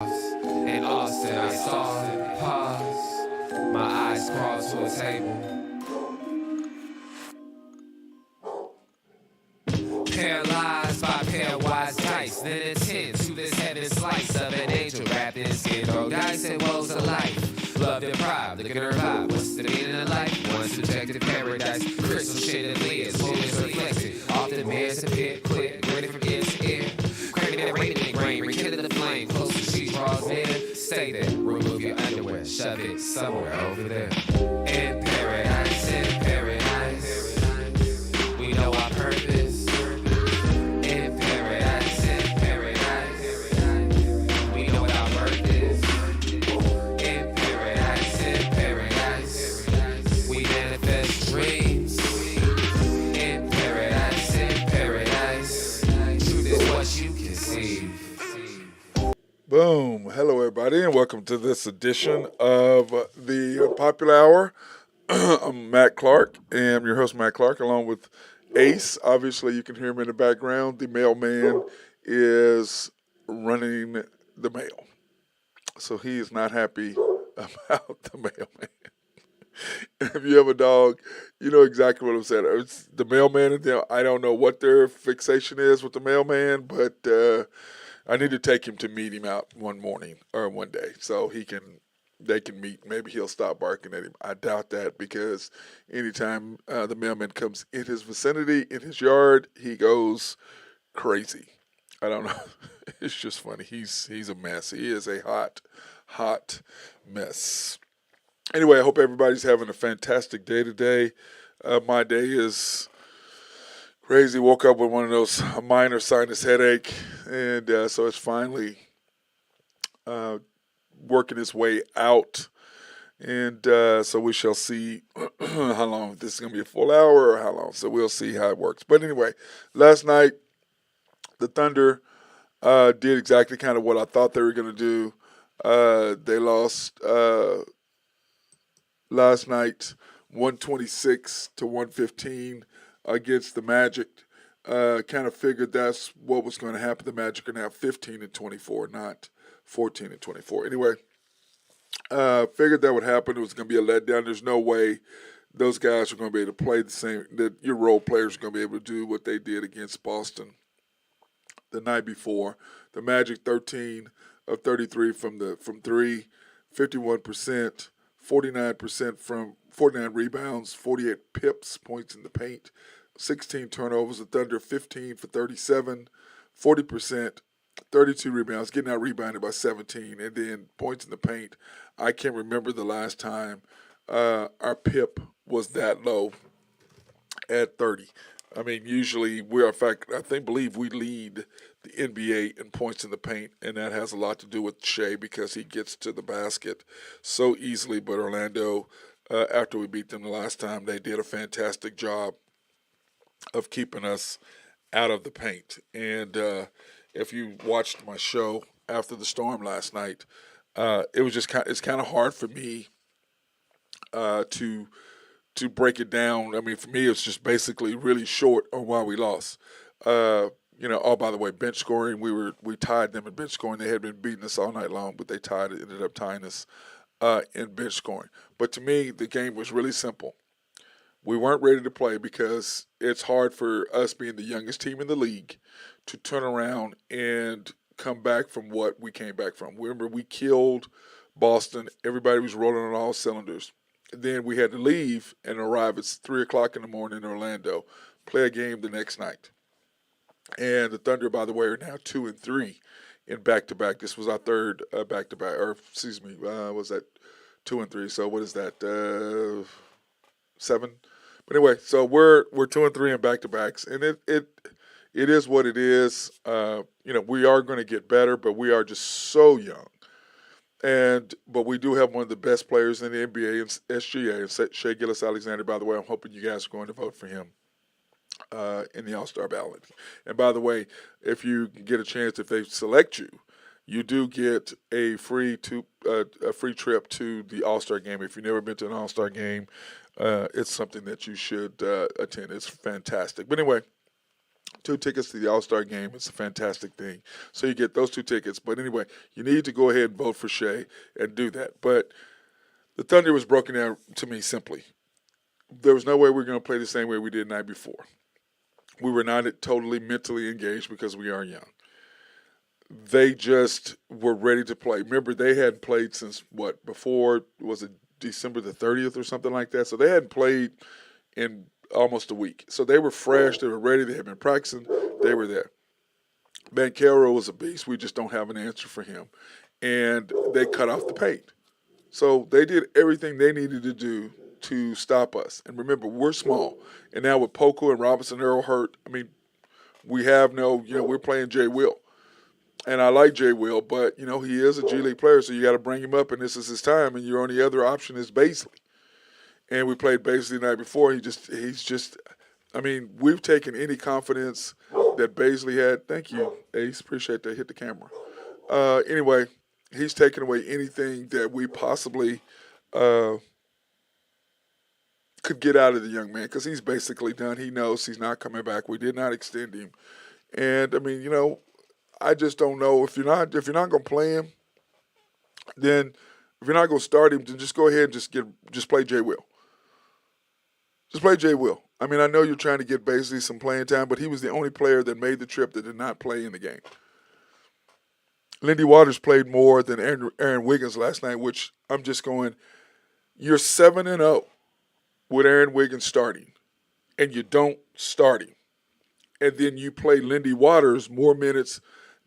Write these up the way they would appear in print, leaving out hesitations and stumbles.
In Austin, I saw, pause, my eyes crawled to a table. Paralyzed by pairwise dice, then attend to this heaven slice of an angel wrapped in skin. Throw dice and woes of life. Love deprived, look at her vibe. What's the meaning of life? One subjective paradise. Crystal chandeliers, moments reflected. Often bears a pit, quick, ready from ear to ear. Craving that radiant grain, rekindle the flame. Close as she draws near. Stay there, remove your underwear, shove it somewhere over there. In paradise, in paradise. We know our purpose. In paradise, in paradise. We know what our worth is. In paradise, we manifest dreams. In paradise, truth is what you conceive. Boom. Hello, everybody, and welcome to this edition of the Unpopular Hour. I'm Matt Clark, and I'm your host, Matt Clark, along with Ace. Obviously, you can hear him in the background. The mailman is running the mail. So he is not happy about the mailman. If you have a dog, you know exactly what I'm saying. It's the mailman, and I don't know what their fixation is with the mailman, but I need to take him to meet him out one morning or one day so they can meet. Maybe he'll stop barking at him. I doubt that because anytime the mailman comes in his vicinity, in his yard, he goes crazy. I don't know. It's just funny. He's a mess. He is a hot mess. Anyway, I hope everybody's having a fantastic day today. My day is crazy. Woke up with one of those minor sinus headache, and so it's finally working its way out. And so we shall see how long, if this is going to be a full hour or how long. So we'll see how it works. But anyway, last night, the Thunder did exactly kind of what I thought they were going to do. They lost last night 126 to 115 against the Magic. Kind of figured that's what was going to happen. The Magic are now 15 and 24, not 14 and 24. Anyway, figured that would happen. It was going to be a letdown. There's no way those guys are going to be able to play the same. That your role players are going to be able to do what they did against Boston the night before. The Magic 13 of 33 from three, 51%, 49% from 49 rebounds, 48 pips, points in the paint, 16 turnovers. The Thunder 15 for 37, 40%, 32 rebounds, getting out rebounded by 17, and then points in the paint. I can't remember the last time our pip was that low at 30. I mean, usually in fact, believe we lead the NBA in points in the paint, and that has a lot to do with Shea because he gets to the basket so easily. But Orlando, after we beat them the last time, they did a fantastic job of keeping us out of the paint. And if you watched my show after the storm last night, it was just it's kind of hard for me to break it down. I mean, for me, it's just basically really short on why we lost. Oh, by the way, bench scoring, we tied them in bench scoring. They had been beating us all night long, but they ended up tying us in bench scoring. But to me, the game was really simple. We weren't ready to play because it's hard for us being the youngest team in the league to turn around and come back from what we came back from. Remember, we killed Boston. Everybody was rolling on all cylinders. Then we had to leave and arrive at 3 o'clock in the morning in Orlando, play a game the next night. And the Thunder, by the way, are now 2-3 in back-to-back. This was our third back-to-back, or excuse me, was that 2-3? So what is that? 7. But anyway, so we're 2-3 in back-to-backs, and it is what it is. We are going to get better, but we are just so young. But we do have one of the best players in the NBA, SGA, and Shea Gilgeous-Alexander. By the way, I'm hoping you guys are going to vote for him in the All-Star ballot. And by the way, if you get a chance, if they select you, you do get a free trip to the All-Star game. If you've never been to an All-Star game, it's something that you should attend. It's fantastic. But anyway, 2 tickets to the All-Star game. It's a fantastic thing. So you get those 2 tickets. But anyway, you need to go ahead and vote for Shea and do that. But the Thunder was broken down to me simply. There was no way we were going to play the same way we did the night before. We were not totally mentally engaged because we are young. They just were ready to play. Remember, they hadn't played since what? Before, was it December the 30th or something like that? So they hadn't played in almost a week. So they were fresh. They were ready. They had been practicing. They were there. Banchero was a beast. We just don't have an answer for him. And they cut off the paint. So they did everything they needed to do to stop us. And remember, we're small. And now with Poku and Robinson Earl hurt, I mean, we have no, we're playing Jay Will. And I like Jay Will, but, he is a G League player, so you got to bring him up, and this is his time. And your only other option is Baisley. And we played Baisley the night before. We've taken any confidence that Baisley had. Thank you, Ace. Appreciate that. Hit the camera. Anyway, he's taken away anything that we possibly could get out of the young man because he's basically done. He knows he's not coming back. We did not extend him. And, I just don't know. If you're not going to play him, then if you're not going to start him, then just go ahead and just play Jay Will. Just play Jay Will. I know you're trying to get basically some playing time, but he was the only player that made the trip that did not play in the game. Lindy Waters played more than Aaron Wiggins last night, which I'm just going, you're 7-0 with Aaron Wiggins starting, and you don't start him. And then you play Lindy Waters more minutes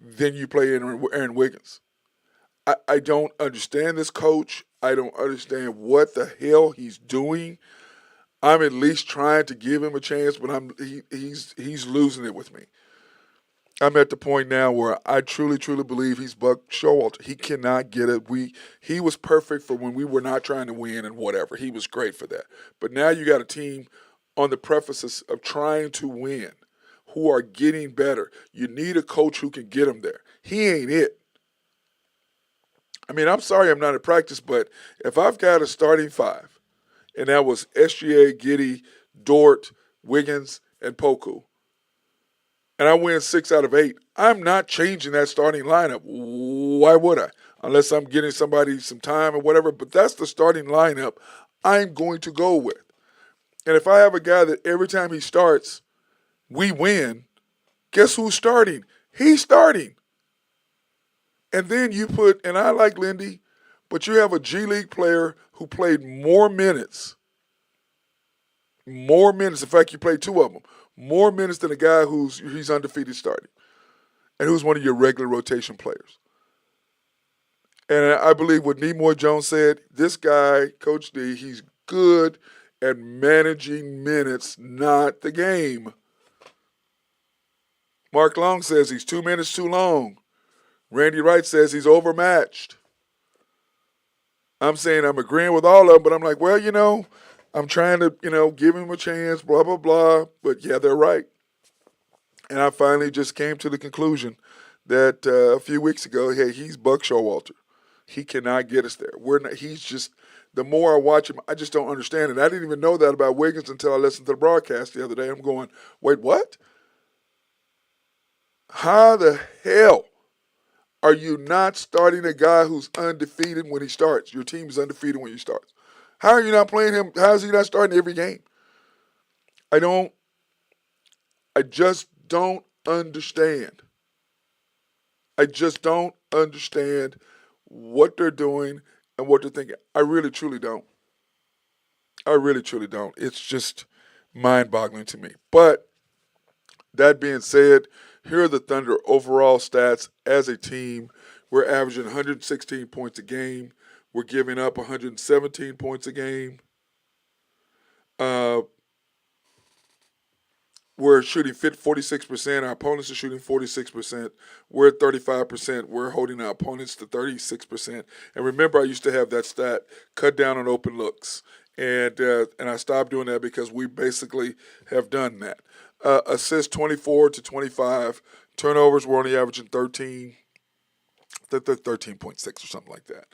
than you play Aaron Wiggins. I don't understand this coach. I don't understand what the hell he's doing. I'm at least trying to give him a chance, but he's losing it with me. I'm at the point now where I truly, truly believe he's Buck Showalter. He cannot get it. He was perfect for when we were not trying to win and whatever. He was great for that. But now you got a team on the prefaces of trying to win, who are getting better. You need a coach who can get them there. He ain't it. I'm sorry I'm not at practice, but if I've got a starting 5, and that was SGA, Giddey, Dort, Wiggins, and Poku, and I win 6 out of 8, I'm not changing that starting lineup. Why would I? Unless I'm getting somebody some time or whatever, but that's the starting lineup I'm going to go with. And if I have a guy that every time he starts, we win, guess who's starting? He's starting. And then you and I like Lindy, but you have a G League player who played more minutes. More minutes. In fact, you played 2 of them. More minutes than a guy he's undefeated starting. And who's one of your regular rotation players. And I believe what Nimoy Jones said, this guy, Coach D, he's good at managing minutes, not the game. Mark Long says he's 2 minutes too long. Randy Wright says he's overmatched. I'm saying I'm agreeing with all of them, but I'm like, well, I'm trying to, give him a chance, blah, blah, blah. But, yeah, they're right. And I finally just came to the conclusion that a few weeks ago, hey, he's Buck Showalter. He cannot get us there. He's just, the more I watch him, I just don't understand it. I didn't even know that about Wiggins until I listened to the broadcast the other day. I'm going, wait, what? How the hell are you not starting a guy who's undefeated when he starts? Your team is undefeated when he starts. How are you not playing him? How is he not starting every game? I just don't understand. I just don't understand what they're doing and what they're thinking. I really, truly don't. I really, truly don't. It's just mind-boggling to me. But that being said, here are the Thunder overall stats as a team. We're averaging 116 points a game. We're giving up 117 points a game. We're shooting 46%. Our opponents are shooting 46%. We're at 35%. We're holding our opponents to 36%. And remember, I used to have that stat, cut down on open looks. And I stopped doing that because we basically have done that. Assists 24 to 25. Turnovers, we're only averaging 13. 13.6 or something like that.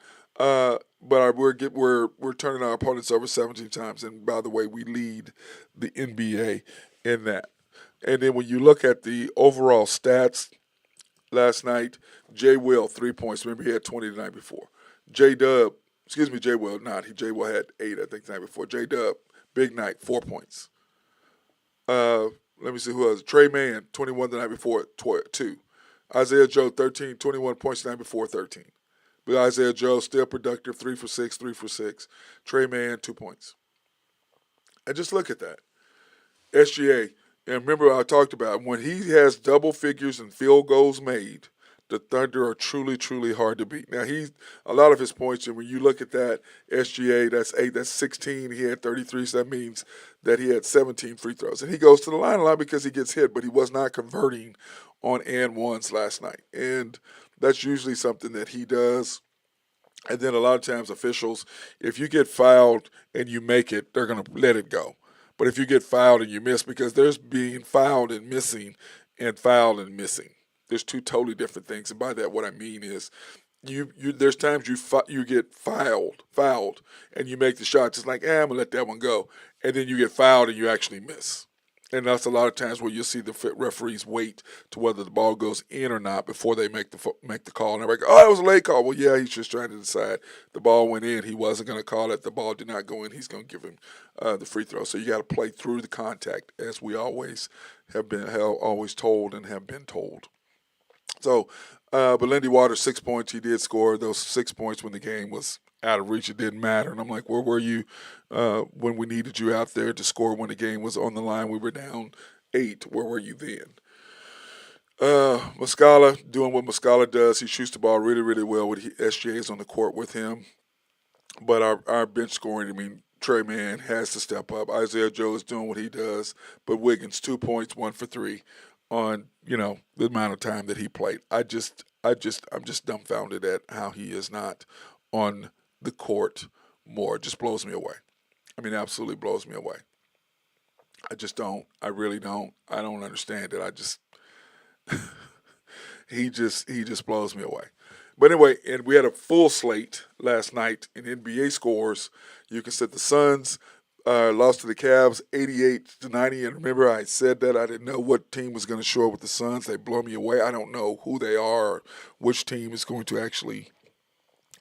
But we're turning our opponents over 17 times. And by the way, we lead the NBA in that. And then when you look at the overall stats last night, Jay Will 3 points. Remember he had 20 the night before. J Dub, excuse me, Jay Will not. Jay Will had 8 I think the night before. J Dub, big night, 4 points. Uh, Let me see who else. Trey Mann 21 the night before, 2. Isaiah Joe 13, 21 points the night before, 13. But Isaiah Joe still productive, 3 for 6, 3 for 6. Trey Mann 2 points. And just look at that. SGA, and remember I talked about when he has double figures and field goals made, the Thunder are truly, truly hard to beat. Now he's a lot of his points, and when you look at that, SGA, that's 8, that's 16. He had 33, so that means that he had 17 free throws. And he goes to the line a lot because he gets hit, but he was not converting on and ones last night. And that's usually something that he does. And then a lot of times officials, if you get fouled and you make it, they're going to let it go. But if you get fouled and you miss, because there's being fouled and missing and fouled and missing. There's two totally different things. And by that, what I mean is you there's times you get fouled, and you make the shot just like, I'm going to let that one go. And then you get fouled and you actually miss. And that's a lot of times where you'll see the referees wait to whether the ball goes in or not before they make the call. And everybody go, it was a late call. Well, yeah, he's just trying to decide. The ball went in. He wasn't going to call it. The ball did not go in. He's going to give him the free throw. So you got to play through the contact, as we always always told and have been told. So, but Lindy Waters, 6 points. He did score those 6 points when the game was out of reach. It didn't matter. And I'm like, where were you when we needed you out there to score when the game was on the line? We were down 8. Where were you then? Muscala doing what Muscala does. He shoots the ball really, really well with SGA's on the court with him. But our bench scoring, Trey Mann has to step up. Isaiah Joe is doing what he does. But Wiggins, 2 points, 1 for 3 on, the amount of time that he played. I'm just dumbfounded at how he is not on the court more. It just blows me away. Absolutely blows me away. I just don't. I really don't. I don't understand it. He just blows me away. But anyway, and we had a full slate last night in NBA scores. You can set the Suns lost to the Cavs 88-90. And remember, I said that I didn't know what team was going to show up with the Suns. They blow me away. I don't know who they are or which team is going to actually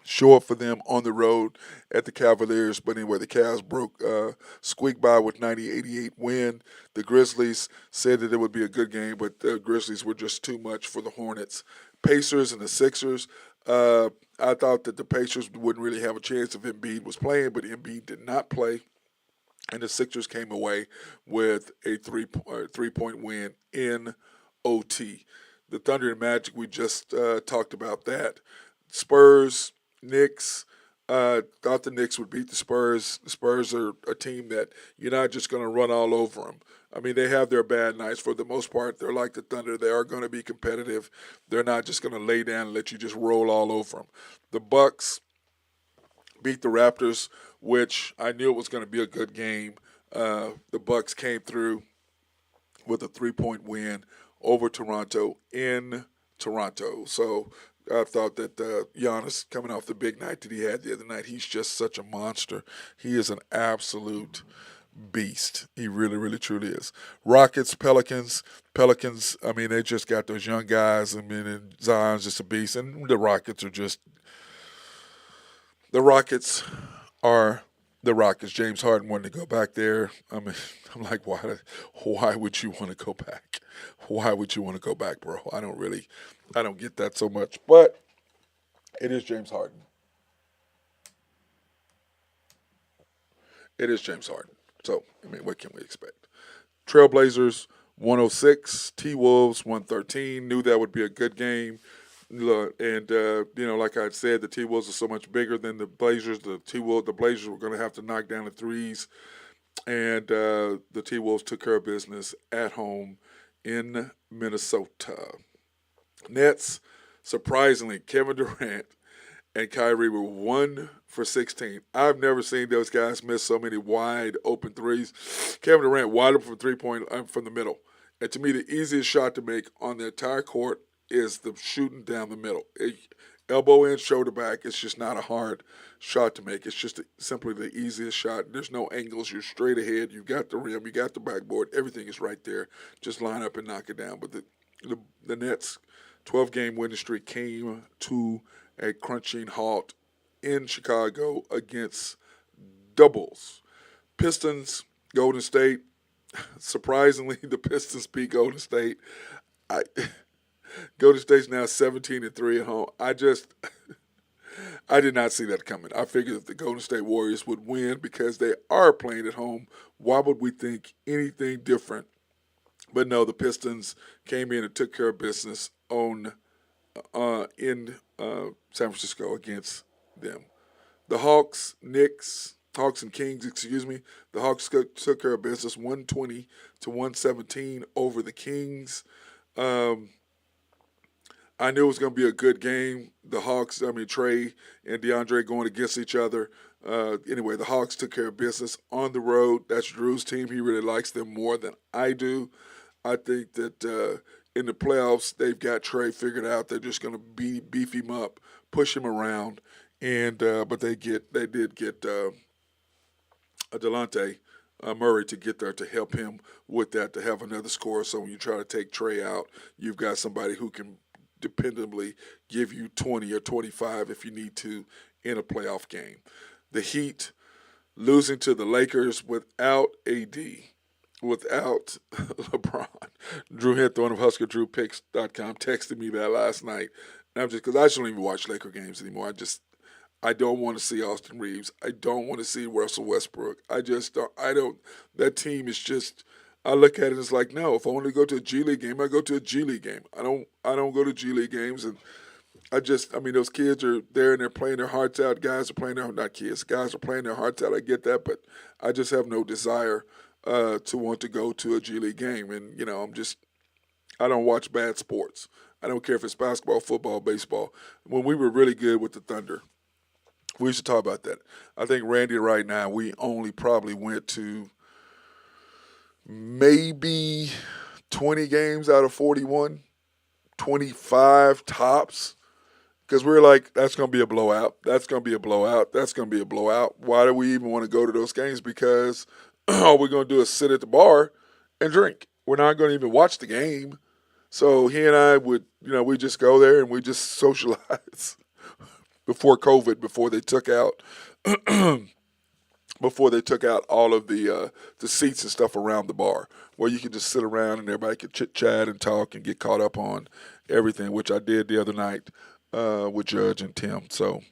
show up for them on the road at the Cavaliers. But anyway, the Cavs squeaked by with 90-88 win. The Grizzlies said that it would be a good game, but the Grizzlies were just too much for the Hornets. Pacers and the Sixers. I thought that the Pacers wouldn't really have a chance if Embiid was playing, but Embiid did not play. And the Sixers came away with a three-point win in OT. The Thunder and Magic, we just talked about that. Spurs, Knicks, thought the Knicks would beat the Spurs. The Spurs are a team that you're not just going to run all over them. They have their bad nights. For the most part, they're like the Thunder. They are going to be competitive. They're not just going to lay down and let you just roll all over them. The Bucks beat the Raptors, which I knew it was going to be a good game. The Bucks came through with a 3-point win over Toronto in Toronto. So I thought that Giannis, coming off the big night that he had the other night, he's just such a monster. He is an absolute beast. He really, really, truly is. Rockets, Pelicans, they just got those young guys. And Zion's just a beast. And the Rockets are the Rockets. James Harden wanted to go back there. I'm like, why would you want to go back? Why would you want to go back, bro? I don't get that so much. But it is James Harden. It is James Harden. So, what can we expect? Trailblazers, 106. T-Wolves, 113. Knew that would be a good game. And, like I said, the T-Wolves are so much bigger than the Blazers. The Blazers were going to have to knock down the threes. And the T-Wolves took care of business at home in Minnesota. Nets, surprisingly, Kevin Durant and Kyrie were 1 for 16. I've never seen those guys miss so many wide open threes. Kevin Durant wide open from 3-point from the middle. And to me, the easiest shot to make on the entire court is the shooting down the middle. elbow in, shoulder back. It's just not a hard shot to make. It's just simply the easiest shot. There's no angles. You're straight ahead. You've got the rim. You got the backboard. Everything is right there. Just line up and knock it down. But the Nets' 12-game winning streak came to a crunching halt in Chicago against doubles. Pistons, Golden State. Surprisingly, the Pistons beat Golden State. I, Golden State's now 17-3 at home. I did not see that coming. I figured that the Golden State Warriors would win because they are playing at home. Why would we think anything different? But no, the Pistons came in and took care of business on in San Francisco against them. The Hawks and Kings, excuse me. The Hawks took care of business 120-117 over the Kings. Um, I knew it was going to be a good game. Trey and DeAndre going against each other. Anyway, the Hawks took care of business on the road. That's Drew's team. He really likes them more than I do. I think that in the playoffs, they've got Trey figured out. They're just going to beef him up, push him around, and but they did get Delonte Murray to get there to help him with that, to have another scorer. So when you try to take Trey out, you've got somebody who can dependably give you 20 or 25 if you need to in a playoff game. The Heat losing to the Lakers without AD, without LeBron. Drew Henthorne of HuskerDrewPicks.com texted me that last night. And I'm just, because I just don't even watch Laker games anymore. I don't want to see Austin Reeves. I don't want to see Russell Westbrook. That team is just, I look at it and it's like, no, if I want to go to a G League game, I go to a G League game. I don't go to G League games. And those kids are there and they're playing their hearts out. Guys are playing guys are playing their hearts out. I get that, but I just have no desire to want to go to a G League game. And, I don't watch bad sports. I don't care if it's basketball, football, baseball. When we were really good with the Thunder, we should talk about that. I think Randy right now, we only probably went to maybe 20 games out of 41, 25 tops. Because we're like, that's going to be a blowout. That's going to be a blowout. That's going to be a blowout. Why do we even want to go to those games? Because all we're going to do is sit at the bar and drink. We're not going to even watch the game. So he and I would, we just go there and we just socialize before COVID, before they took out all of the seats and stuff around the bar, where you could just sit around and everybody could chit chat and talk and get caught up on everything, which I did the other night with Judge and Tim. So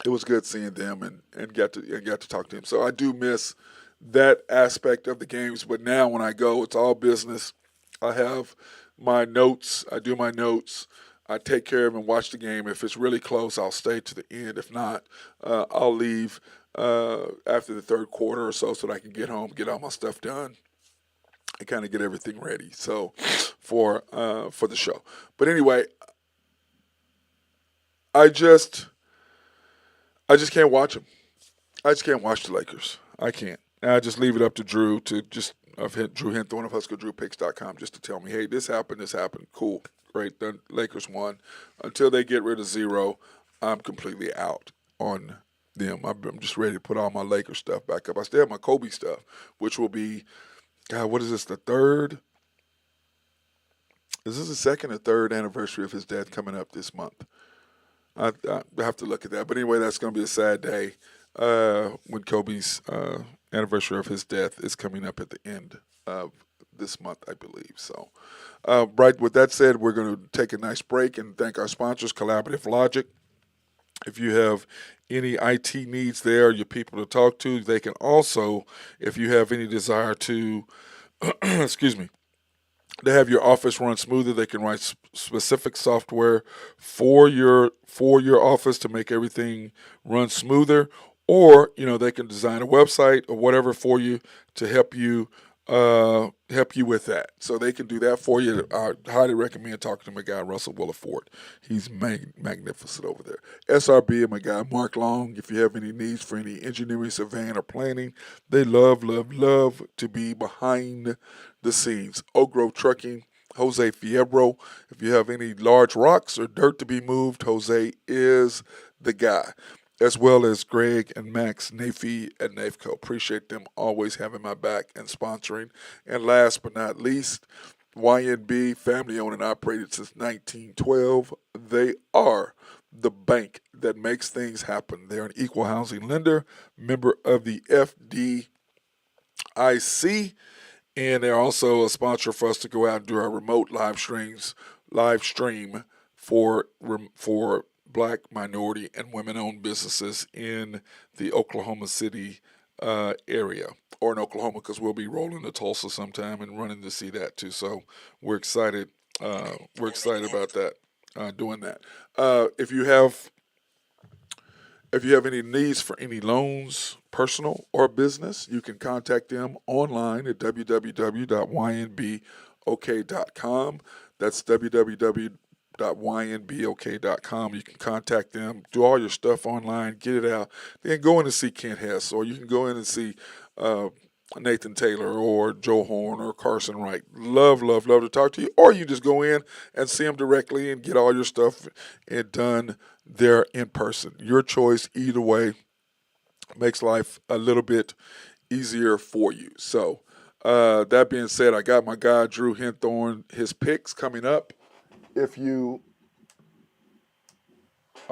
it was good seeing them and got to talk to him. So I do miss that aspect of the games, but now when I go, it's all business. I have my notes. I do my notes. I take care of and watch the game. If it's really close, I'll stay to the end. If not, I'll leave after the third quarter or so that I can get home, get all my stuff done, and kind of get everything ready. So for the show. But anyway, I just can't watch them. I just can't watch the Lakers. I can't. And I just leave it up to Drew Drew Henthorne of HuskerDrewPicks.com just to tell me, hey, this happened. Cool. Great. The Lakers won. Until they get rid of zero, I'm completely out on them. I'm just ready to put all my Lakers stuff back up. I still have my Kobe stuff, which will be, God, what is this, the third? Is this the second or third anniversary of his death coming up this month? I have to look at that. But anyway, that's going to be a sad day when Kobe's anniversary of his death is coming up at the end of this month, I believe. So, right, with that said, we're going to take a nice break and thank our sponsors, Collaborative Logic. If you have any IT needs there, your people to talk to, they can also, if you have any desire to, excuse me, to have your office run smoother, they can write specific software for your office to make everything run smoother, or they can design a website or whatever for you to help you with that. So they can do that for you. I highly recommend talking to my guy Russell Williford. He's magnificent over there. SRB and my guy Mark Long. If you have any needs for any engineering, surveying, or planning, they love to be behind the scenes. Oak Grove Trucking Jose Fierro. If you have any large rocks or dirt to be moved, Jose is the guy. As well as Greg and Max Nafee at Nafco. Appreciate them always having my back and sponsoring. And last but not least, YNB, family owned and operated since 1912. They are the bank that makes things happen. They're an equal housing lender, member of the FDIC, and they're also a sponsor for us to go out and do our remote live stream for Black, minority, and women-owned businesses in the Oklahoma City area, or in Oklahoma, because we'll be rolling to Tulsa sometime and running to see that too. So we're excited. We're excited about that. Doing that. If you have any needs for any loans, personal or business, you can contact them online at www.ynbok.com. That's www.ynbok.com. You can contact them, do all your stuff online, get it out. Then go in and see Kent Hess, or you can go in and see Nathan Taylor or Joe Horn or Carson Wright. Love to talk to you. Or you just go in and see them directly and get all your stuff and done there in person. Your choice, either way, makes life a little bit easier for you. So that being said, I got my guy Drew Henthorn, his picks coming up. I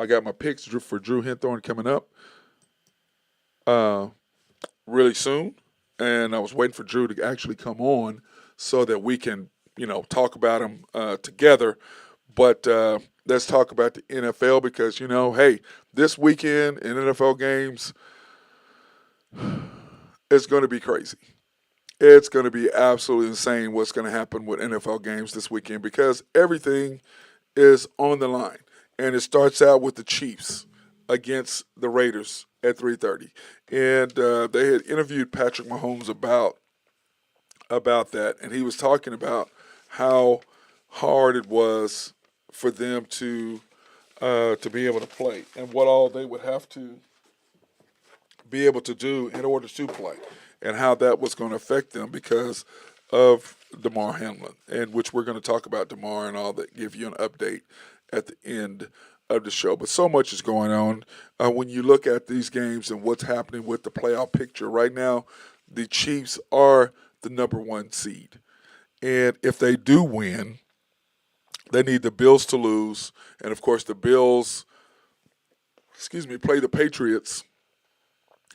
got my picks for Drew Henthorn coming up really soon. And I was waiting for Drew to actually come on so that we can, talk about him together. But let's talk about the NFL because, hey, this weekend in NFL games, it's going to be crazy. It's going to be absolutely insane what's going to happen with NFL games this weekend because everything is on the line. And it starts out with the Chiefs against the Raiders at 3:30. And they had interviewed Patrick Mahomes about that, and he was talking about how hard it was for them to be able to play and what all they would have to be able to do in order to play, and how that was going to affect them because of DeMar Hamlin, and which we're going to talk about DeMar and all that, give you an update at the end of the show. But so much is going on. When you look at these games and what's happening with the playoff picture right now, the Chiefs are the number one seed. And if they do win, they need the Bills to lose. And, of course, the Bills, play the Patriots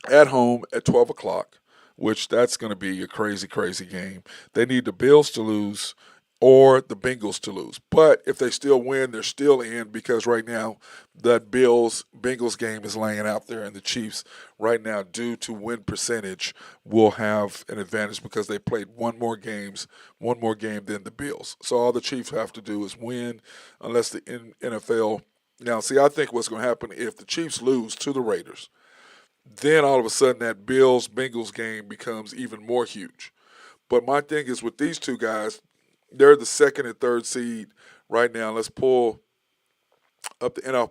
at home at 12 o'clock, which that's going to be a crazy, crazy game. They need the Bills to lose or the Bengals to lose. But if they still win, they're still in because right now that Bengals game is laying out there, and the Chiefs right now, due to win percentage, will have an advantage because they played one more game than the Bills. So all the Chiefs have to do is win unless the NFL – now, see, I think what's going to happen if the Chiefs lose to the Raiders, then all of a sudden that Bills-Bengals game becomes even more huge. But my thing is with these two guys, they're the second and third seed right now. Let's pull up the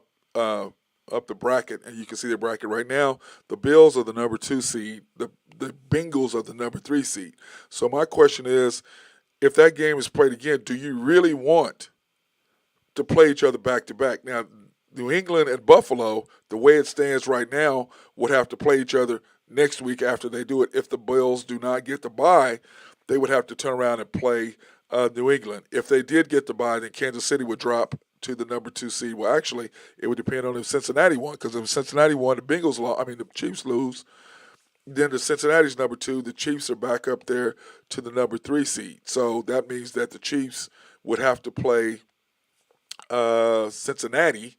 bracket, and you can see the bracket right now. The Bills are the number 2 seed. The Bengals are the number 3 seed. So my question is, if that game is played again, do you really want to play each other back to back? Now, New England and Buffalo, the way it stands right now, would have to play each other next week after they do it. If the Bills do not get the bye, they would have to turn around and play New England. If they did get the bye, then Kansas City would drop to the number 2 seed. Well, actually, it would depend on if Cincinnati won, because if Cincinnati won, the Chiefs lose, then the Cincinnati's number 2, the Chiefs are back up there to the number 3 seed. So that means that the Chiefs would have to play Cincinnati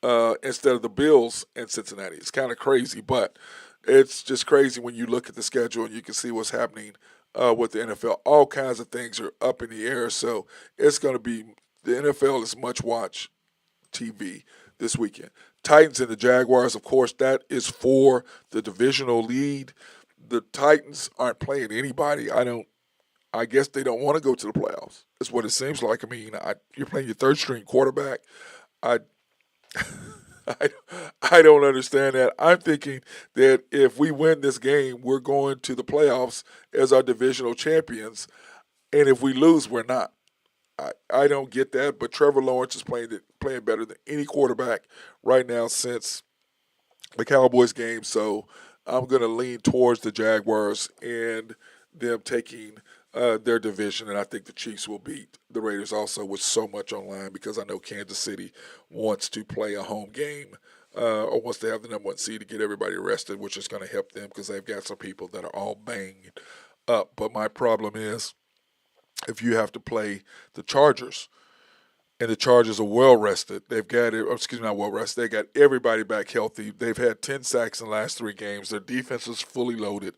instead of the Bills and Cincinnati. It's kind of crazy, but it's just crazy when you look at the schedule and you can see what's happening with the NFL. All kinds of things are up in the air, so it's going to be – the NFL is much-watch TV this weekend. Titans and the Jaguars, of course, that is for the divisional lead. The Titans aren't playing anybody. I guess they don't want to go to the playoffs. That's what it seems like. I mean, you're playing your third-string quarterback. I don't understand that. I'm thinking that if we win this game, we're going to the playoffs as our divisional champions, and if we lose, we're not. I don't get that. But Trevor Lawrence is playing better than any quarterback right now since the Cowboys game. So I'm going to lean towards the Jaguars and them taking their division. And I think the Chiefs will beat the Raiders also with so much on line because I know Kansas City wants to play a home game. Or wants to have the number one seed to get everybody rested, which is going to help them because they've got some people that are all banged up. But my problem is if you have to play the Chargers, and the Chargers are well rested. They've got it. Excuse me, not well rested. They got everybody back healthy. They've had 10 sacks in the last 3 games. Their defense is fully loaded.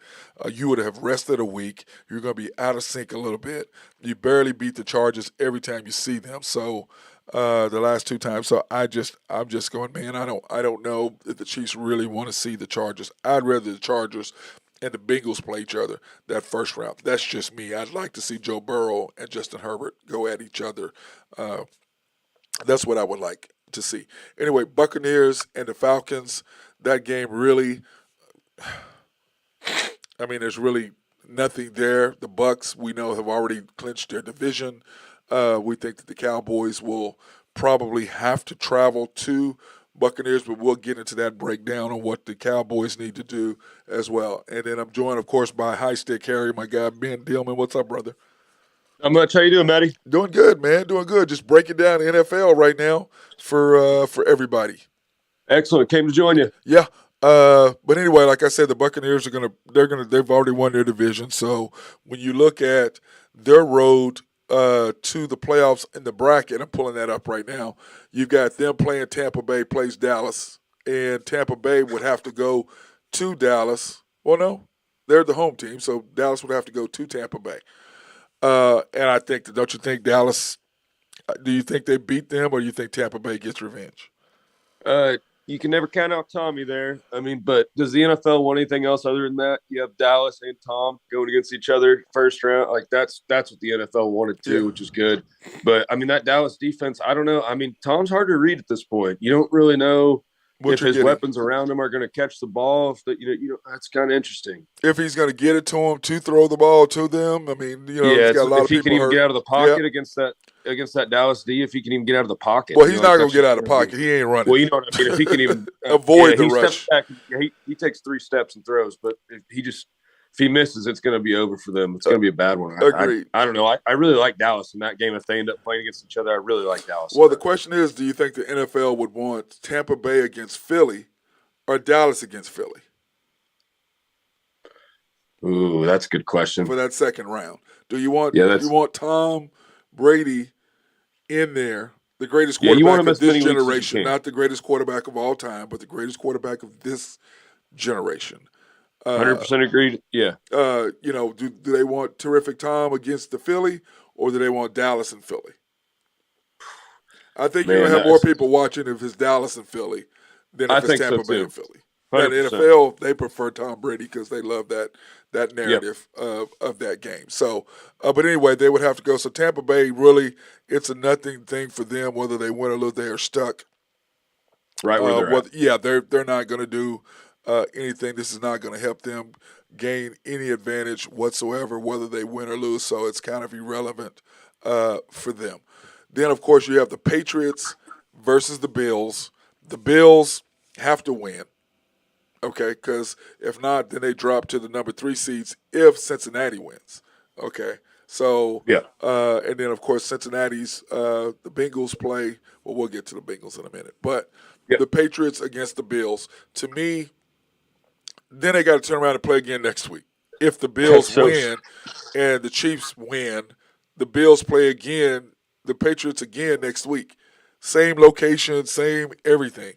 You would have rested a week. You're going to be out of sync a little bit. You barely beat the Chargers every time you see them. So the last 2 times. So I'm just going, man. I don't know if the Chiefs really want to see the Chargers. I'd rather the Chargers and the Bengals play each other that first round. That's just me. I'd like to see Joe Burrow and Justin Herbert go at each other. That's what I would like to see. Anyway, Buccaneers and the Falcons, that game really, I mean, there's really nothing there. The Bucks, we know, have already clinched their division. We think that the Cowboys will probably have to travel to Buccaneers, but we'll get into that breakdown on what the Cowboys need to do as well. And then I'm joined, of course, by High Stick Harry, my guy Ben Dillman. What's up, brother? Not much. How you doing, Matty? Doing good, man. Doing good. Just breaking down the NFL right now for everybody. Excellent. Came to join you. Yeah. But anyway, like I said, the Buccaneers they've already won their division. So when you look at their road to the playoffs in the bracket, I'm pulling that up right now. You've got them playing Tampa Bay plays Dallas, and Tampa Bay would have to go to Dallas. Well, no, they're the home team, so Dallas would have to go to Tampa Bay. And I think, don't you think Dallas? Do you think they beat them, or do you think Tampa Bay gets revenge? You can never count out Tommy there. I mean, but does the NFL want anything else other than that? You have Dallas and Tom going against each other first round. Like that's what the NFL wanted to, which is good. But I mean, that Dallas defense, I don't know. I mean, Tom's hard to read at this point. You don't really know if his weapons around him are going to catch the ball. If that's kind of interesting. If he's going to get it to him to throw the ball to them, I mean, he's got a lot of people. If he can even hurt. get out of the pocket against that Dallas D, if he can even get out of the pocket. Well, he's not going to get out of the pocket. He ain't running. Well, you know what I mean. If he can even avoid the rush, steps back, he takes 3 steps and throws. But if he misses, it's going to be over for them. It's going to be a bad one. Agreed. I don't know. I really like Dallas in that game. If they end up playing against each other, I really like Dallas. Well, the question is, do you think the NFL would want Tampa Bay against Philly or Dallas against Philly? Ooh, that's a good question. For that second round. Do you want Tom Brady in there, the greatest quarterback of this generation, not the greatest quarterback of all time, but the greatest quarterback of this generation? 100% agreed. Yeah. Do they want terrific Tom against the Philly, or do they want Dallas and Philly? I think you're going to have more people watching if it's Dallas and Philly than if it's Tampa Bay and Philly. Now, the NFL, they prefer Tom Brady because they love that narrative of that game. So, but anyway, they would have to go. So Tampa Bay, really, it's a nothing thing for them whether they win or lose. They are stuck. Right where they're at. Yeah, they're not going to do anything. This is not going to help them gain any advantage whatsoever, whether they win or lose. So it's kind of irrelevant for them. Then, of course, you have the Patriots versus the Bills. The Bills have to win. Okay, because if not, then they drop to the number 3 seeds if Cincinnati wins. Okay, so and then of course Cincinnati's the Bengals play. Well, we'll get to the Bengals in a minute, but the Patriots against the Bills. To me, then they got to turn around and play again next week. If the Bills win and the Chiefs win, the Bills play again. The Patriots again next week. Same location, same everything.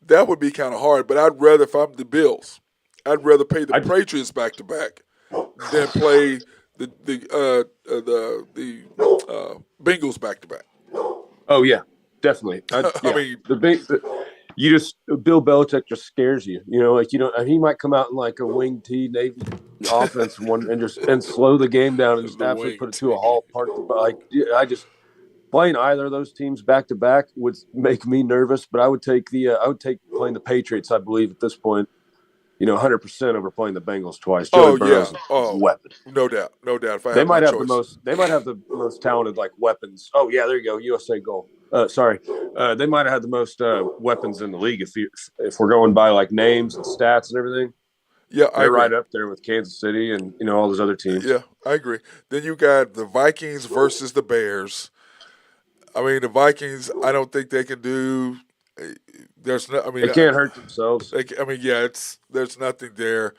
That would be kind of hard, but I'd rather, if I'm the Bills, I'd rather pay the Patriots back to back than play the Bengals back to back. Oh yeah, definitely. I mean, Bill Belichick just scares you. He might come out in like a wing T Navy offense and slow the game down and just absolutely put it to a halt. Playing either of those teams back to back would make me nervous, but I would take playing the Patriots. I believe at this point. 100% over playing the Bengals twice. Oh, Joey Burrow's yeah. a weapon. No doubt. If I They had my might have choice. They might have the most talented like weapons. Oh yeah, there you go. USA goal. Sorry, they might have had the most weapons in the league if we're going by like names and stats and everything. Yeah, I They're agree. right up there with Kansas City and all those other teams. Yeah, I agree. Then you got the Vikings versus the Bears. I mean, the Vikings. I don't think they can do. There's no. I mean, They can't hurt themselves. there's nothing there.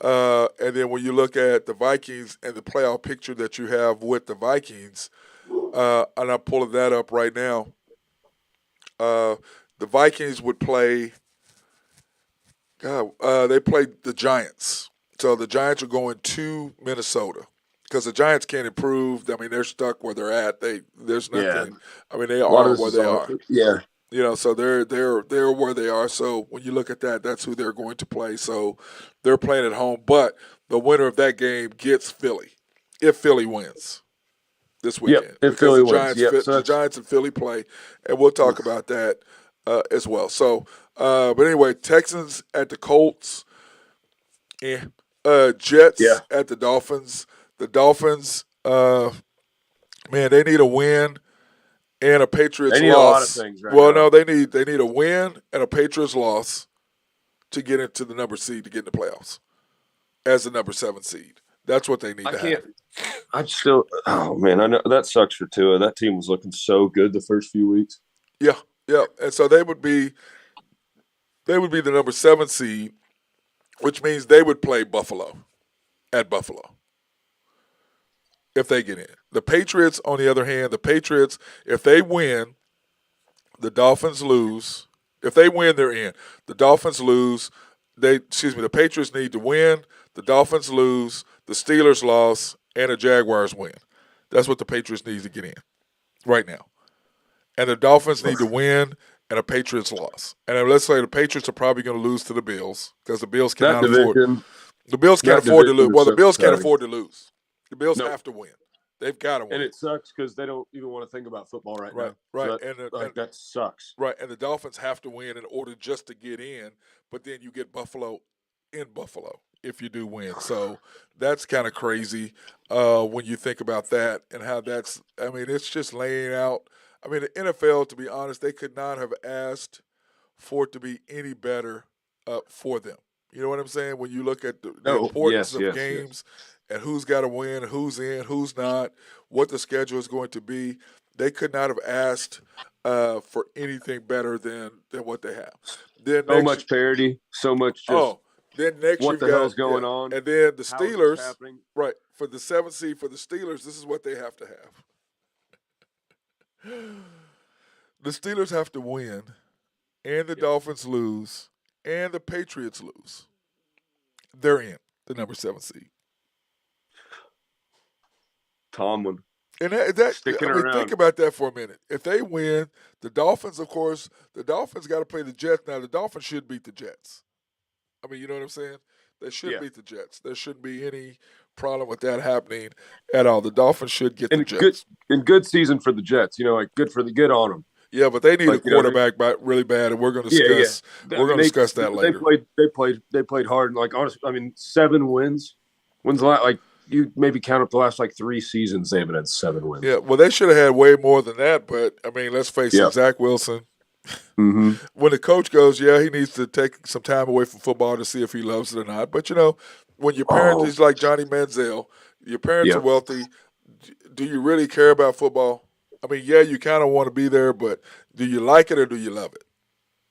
And then when you look at the Vikings and the playoff picture that you have with the Vikings, and I'm pulling that up right now. The Vikings would play. God, they played the Giants. So the Giants are going to Minnesota because the Giants can't improve. I mean, they're stuck where they're at. There's nothing. Yeah. I mean, they are where they are. Yeah. So they're where they are. So when you look at that, that's who they're going to play. So they're playing at home, but the winner of that game gets Philly if Philly wins this weekend. Yep, if Philly wins. The Giants and Philly play, and we'll talk about that as well. So, but anyway, Texans at the Colts, Jets at the Dolphins. The Dolphins, man, they need a win and a Patriots They need loss. a lot of things right well, now. no, they need a win and a Patriots loss to get into the number seed to get in the playoffs as the number 7 seed. That's what they need to have. Oh man, I know that sucks for Tua. That team was looking so good the first few weeks. Yeah, and so they would be the number 7 seed, which means they would play Buffalo at Buffalo if they get in. The Patriots, on the other hand, if they win, the Dolphins lose. If they win, they're in. The Dolphins lose. The Patriots need to win. The Dolphins lose. The Steelers lost, and the Jaguars win. That's what the Patriots need to get in right now. And the Dolphins need to win, and the Patriots loss. And let's say the Patriots are probably going to lose to the Bills because the Bills cannot afford. The Bills can't afford to lose. Well, the Bills can't afford to lose. The Bills have to win. They've got to win. And it sucks because they don't even want to think about football right now. Right. So that sucks. Right. And the Dolphins have to win in order just to get in, but then you get Buffalo in Buffalo if you do win. So that's kind of crazy when you think about that and how it's just laying out. I mean, the NFL, to be honest, they could not have asked for it to be any better for them. You know what I'm saying? When you look at the importance of games and who's got to win, who's in, who's not, what the schedule is going to be, they could not have asked for anything better than what they have. Then so much parity, so much just then next what the hell's going on. And then the Steelers, right, for the 7th seed for the Steelers, this is what they have to have. The Steelers have to win, and the Dolphins lose, and the Patriots lose. They're in the number 7 seed. Tomlin. And think about that for a minute. If they win, the Dolphins, of course, got to play the Jets. Now, the Dolphins should beat the Jets. I mean, you know what I'm saying? They should beat the Jets. There shouldn't be any problem with that happening at all. The Dolphins should get the Jets. Good season for the Jets. Good on them. Yeah, but they need a quarterback really bad, and we're going to discuss. We're going to discuss that later. They played hard, and honestly, 7 wins. When's the last, you maybe count up the last 3 seasons they haven't had 7 wins. Yeah, well, they should have had way more than that. But I mean, let's face it, Zach Wilson. Mm-hmm. When the coach goes, he needs to take some time away from football to see if he loves it or not. But when your parents is like Johnny Manziel, your parents are wealthy. Do you really care about football? I mean, you kind of want to be there, but do you like it or do you love it?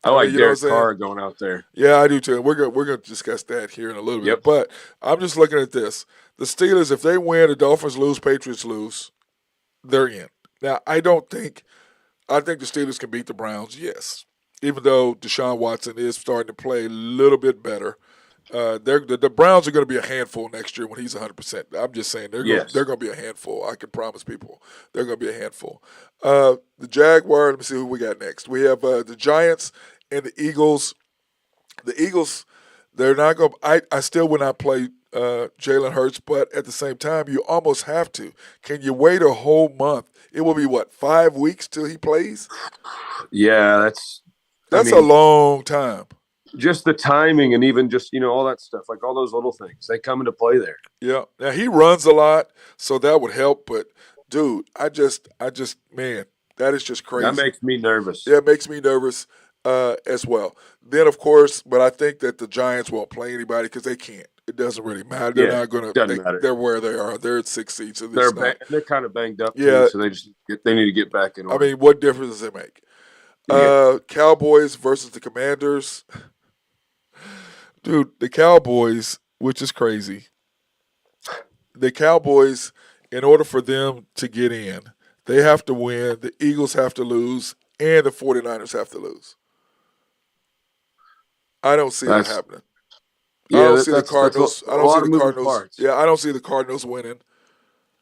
I like Derek Carr going out there. Yeah, I do too. We're going to discuss that here in a little bit. But I'm just looking at this. The Steelers, if they win, the Dolphins lose, Patriots lose, they're in. Now, I think the Steelers can beat the Browns, yes. Even though Deshaun Watson is starting to play a little bit better. The Browns are going to be a handful next year when he's 100%. I'm just saying they're going to be a handful. I can promise people they're going to be a handful. The Jaguars, let me see who we got next. We have the Giants and the Eagles. The Eagles, they're not going to – I still would not play Jalen Hurts, but at the same time, you almost have to. Can you wait a whole month? It will be, 5 weeks till he plays? Yeah, that's a long time. just the timing and even just all that stuff, like all those little things, they come into play there. Yeah. Now he runs a lot, so that would help. But dude, man, that is just That crazy. makes me nervous. Yeah, it makes me nervous as well. Then, of course, but I think that the Giants won't play anybody because they can't. It doesn't really matter. They're Yeah, not going to. doesn't matter. They're where they are. They're at 6 seeds, so it's not. They're kind of banged up too, Yeah, so they need to get back in I order. mean, what difference does it make? Yeah. Cowboys versus the Commanders. Dude, the Cowboys, which is crazy. The Cowboys, in order for them to get in, they have to win, the Eagles have to lose, and the 49ers have to lose. I don't see that happening. I don't see the that's Cardinals. a lot of moving parts. Yeah, I don't see the Cardinals winning.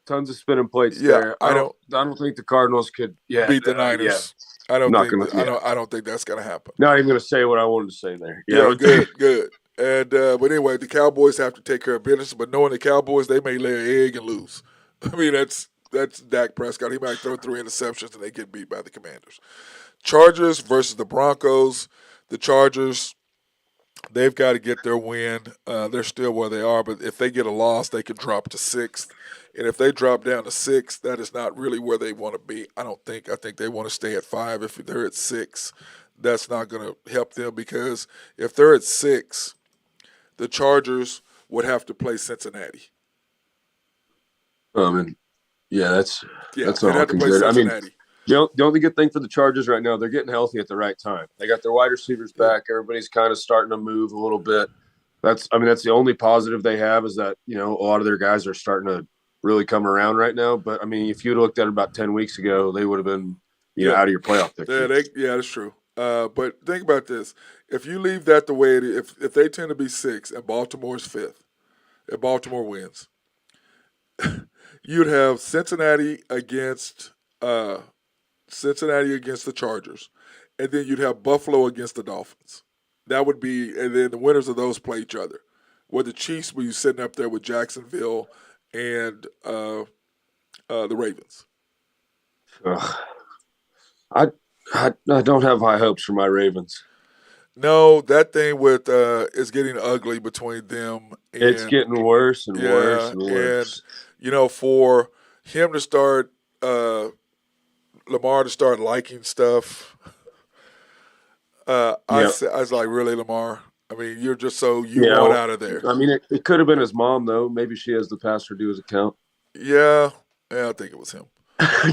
Tons of spinning plates Yeah, there. I don't think the Cardinals could. Yeah, beat the Niners. Yeah. I don't Not think. gonna, I don't think that's going to happen. Not even going to say what I wanted to say there. Yeah, good. And but anyway, the Cowboys have to take care of business. But knowing the Cowboys, they may lay an egg and lose. I mean, that's Dak Prescott. He might throw 3 interceptions and they get beat by the Commanders. Chargers versus the Broncos. The Chargers, they've got to get their win. They're still where they are, but if they get a loss, they could drop to 6th. And if they drop down to 6th, that is not really where they want to be. I don't think. I think they want to stay at 5. If they're at 6, that's not going to help them because if they're at 6, the Chargers would have to play Cincinnati. That's not looking good. I mean, the only good thing for the Chargers right now, they're getting healthy at the right time. They got their wide receivers back. Everybody's kind of starting to move a little bit. That's the only positive they have is that, a lot of their guys are starting to really come around right now. But, I mean, if you'd looked at it about 10 weeks ago, they would have been, out of your playoff picture. That's true. But think about this. If you leave that the way it is, if they tend to be 6 and Baltimore's 5th, and Baltimore wins, you'd have Cincinnati against the Chargers, and then you'd have Buffalo against the Dolphins. That would be, and then the winners of those play each other. Where the Chiefs will be sitting up there with Jacksonville and the Ravens. I don't have high hopes for my Ravens. No, that thing with is getting ugly between them. And, it's getting worse and worse and worse. And for him to start, Lamar to start liking stuff. I was like, really, Lamar? I mean, you're just so want out of there. I mean, it could have been his mom though. Maybe she has the password to his account. Yeah, I think it was him. I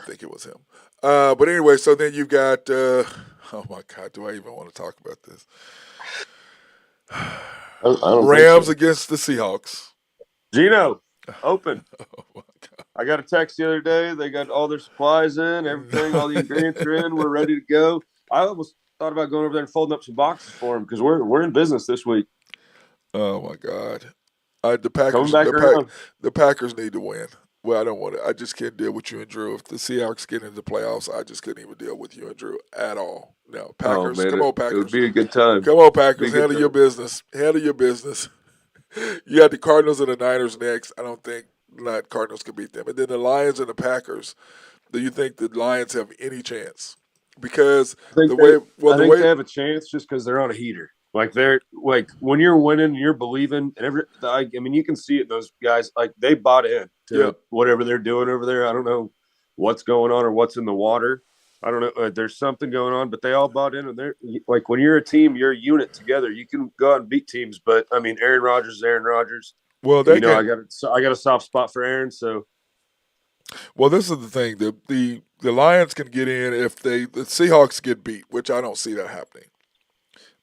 think it was him. But anyway, so then you've got. Oh my God, do I even want to talk about this? I don't Rams against the Seahawks. Gino, open. Oh my God. I got a text the other day. They got all their supplies in, everything, all the ingredients are in. We're ready to go. I almost thought about going over there and folding up some boxes for them because we're in business this week. Oh my God, the Packers. Coming back around. The Packers need to win. Well, I don't want to. I just can't deal with you and Drew. If the Seahawks get into the playoffs, I just couldn't even deal with you and Drew at all. No, Packers. Come on, Packers. It would be a good time. Come on, Packers. Handle your business. Handle your business. You got the Cardinals and the Niners next. I don't think Cardinals can beat them. And then the Lions and the Packers. Do you think the Lions have any chance? Because they have a chance just because they're on a heater. Like they're like when you're winning, you're believing, and I mean you can see it. Those guys like they bought in to whatever they're doing over there. I don't know what's going on or what's in the water. I don't know. There's something going on, but they all bought in, and they're like when you're a team, you're a unit together. You can go out and beat teams, but I mean Aaron Rodgers is Aaron Rodgers. Well, I got a soft spot for Aaron, so. Well, this is the thing: the Lions can get in if the Seahawks get beat, which I don't see that happening.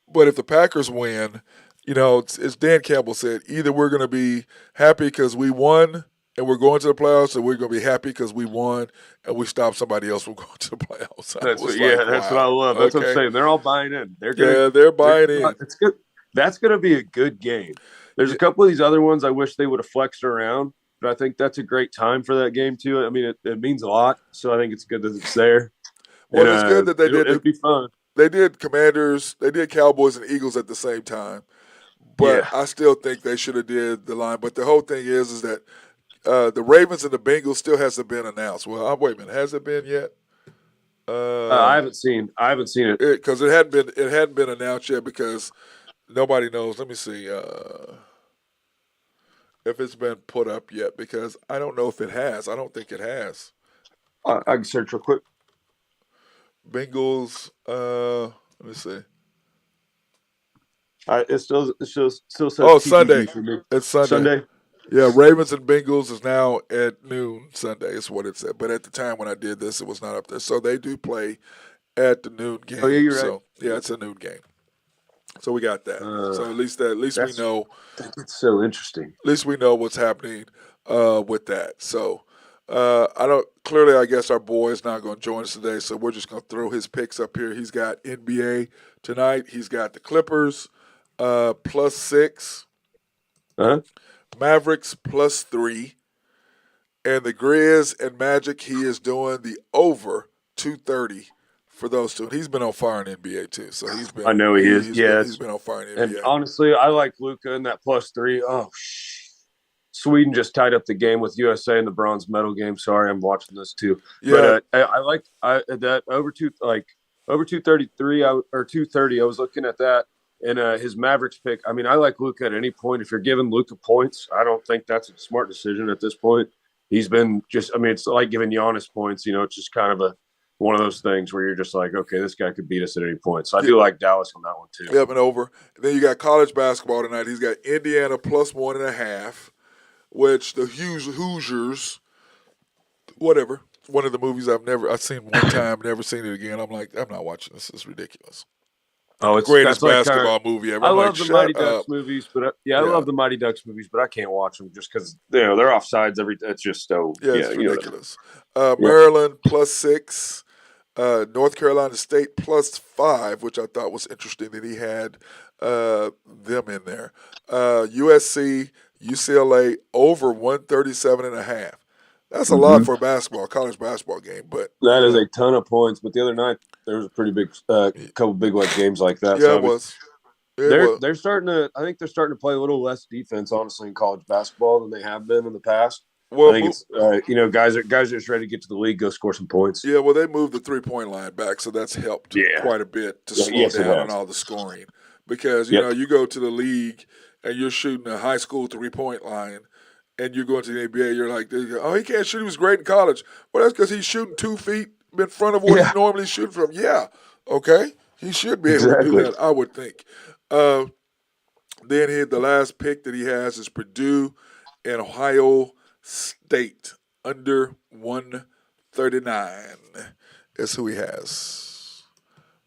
But if the Packers win, as Dan Campbell said, either we're going to be happy because we won and we're going to the playoffs, or we're going to be happy because we won and we stopped somebody else from going to the playoffs. That's what I love. That's what I'm saying. They're all buying in. They're buying in. It's good. That's going to be a good game. There's a couple of these other ones I wish they would have flexed around, but I think that's a great time for that game too. I mean, it means a lot, so I think it's good that it's there. Well, it's good that they did. It'd be fun. They did Commanders, they did Cowboys and Eagles at the same time, but I still think they should have did the line. But the whole thing is that the Ravens and the Bengals still hasn't been announced. Well, wait a minute, has it been yet? I haven't seen it. Because it hadn't been announced yet because nobody knows. Let me see if it's been put up yet because I don't know if it has. I don't think it has. I can search real quick. Bengals. Let me see. It still says Oh, TBD Sunday. for me. It's Sunday. Sunday. Yeah, Ravens and Bengals is now at noon Sunday. Is what it said. But at the time when I did this, it was not up there. So they do play at the noon Oh yeah, game. you're right. So yeah, it's a noon game. So we got that. So Uh, at least we that's know. it's so interesting. At least we know what's happening with that. So I don't. Clearly, I guess our boy is not going to join us today. So we're just going to throw his picks up here. He's got NBA tonight. He's got the Clippers +6, Huh? Mavericks +3, and the Grizz and Magic. He is doing the over 230 for those two. And he's been on fire in NBA too. So I know he is. Yeah, he's been on fire in and NBA. honestly, I like Luca in that +3. Oh, Sweden just tied up the game with USA in the bronze medal game. Sorry, I'm watching this too. Yeah, But I like that over 233 or 230. I was looking at that and his Mavericks pick. I mean, I like Luca at any point. If you're giving Luca points, I don't think that's a smart decision at this point. He's been just. I mean, it's like giving Giannis points. It's just kind of one of those things where you're just like, okay, this guy could beat us at any point. So I do like Dallas on that one too. Yep, and over. And then you got college basketball tonight. He's got Indiana +1.5, which the Hoosiers, whatever. One of the movies I've seen one time, never seen it again. I'm like, I'm not watching this. It's ridiculous. Oh, Greatest that's like basketball movie ever. I I'm love like, the Mighty shut Ducks up. movies, but I Yeah. love the Mighty Ducks movies, but I can't watch them just because they're offsides. It's just so Yeah, it's you know. ridiculous. Yeah. Maryland +6, North Carolina State +5, which I thought was interesting that he had them in there. USC, UCLA over 137.5. That's a lot for a college basketball game, but That is a ton of points. But the other night there was a pretty big, couple big games like that. yeah, So it was. they're starting to. I think they're starting to play a little less defense, honestly, in college basketball than they have been in the past. Well, I think it's guys are just ready to get to the league, go score some points. yeah, well, they moved the 3-point line back, so that's helped quite a bit to slow down on all the scoring. Because you go to the league and you're shooting a high school 3-point line, and you're going to the NBA. You're like, oh, he can't shoot. He was great in college. Well, that's because he's shooting 2 feet in front of what he normally shoots from. Yeah, okay, he should be able to do that, I would think. Then the last pick that he has is Purdue and Ohio State under 139 is who he has.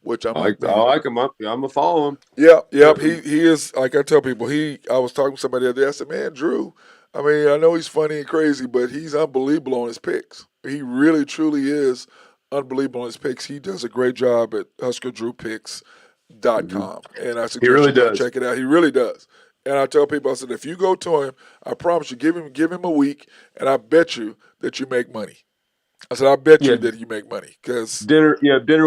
Which I like him. I'm gonna follow him. Yeah, yep. He is, like I tell people. I was talking to somebody the other day. I said, man, Drew. I mean, I know he's funny and crazy, but he's unbelievable on his picks. He really, truly is unbelievable on his picks. He does a great job at HuskerDrewPicks.com, and I suggest you go check it out. He really does. And I tell people, I said, if you go to him, I promise you, give him a week, and I bet you that you make money. I said, I bet you that you make money because dinner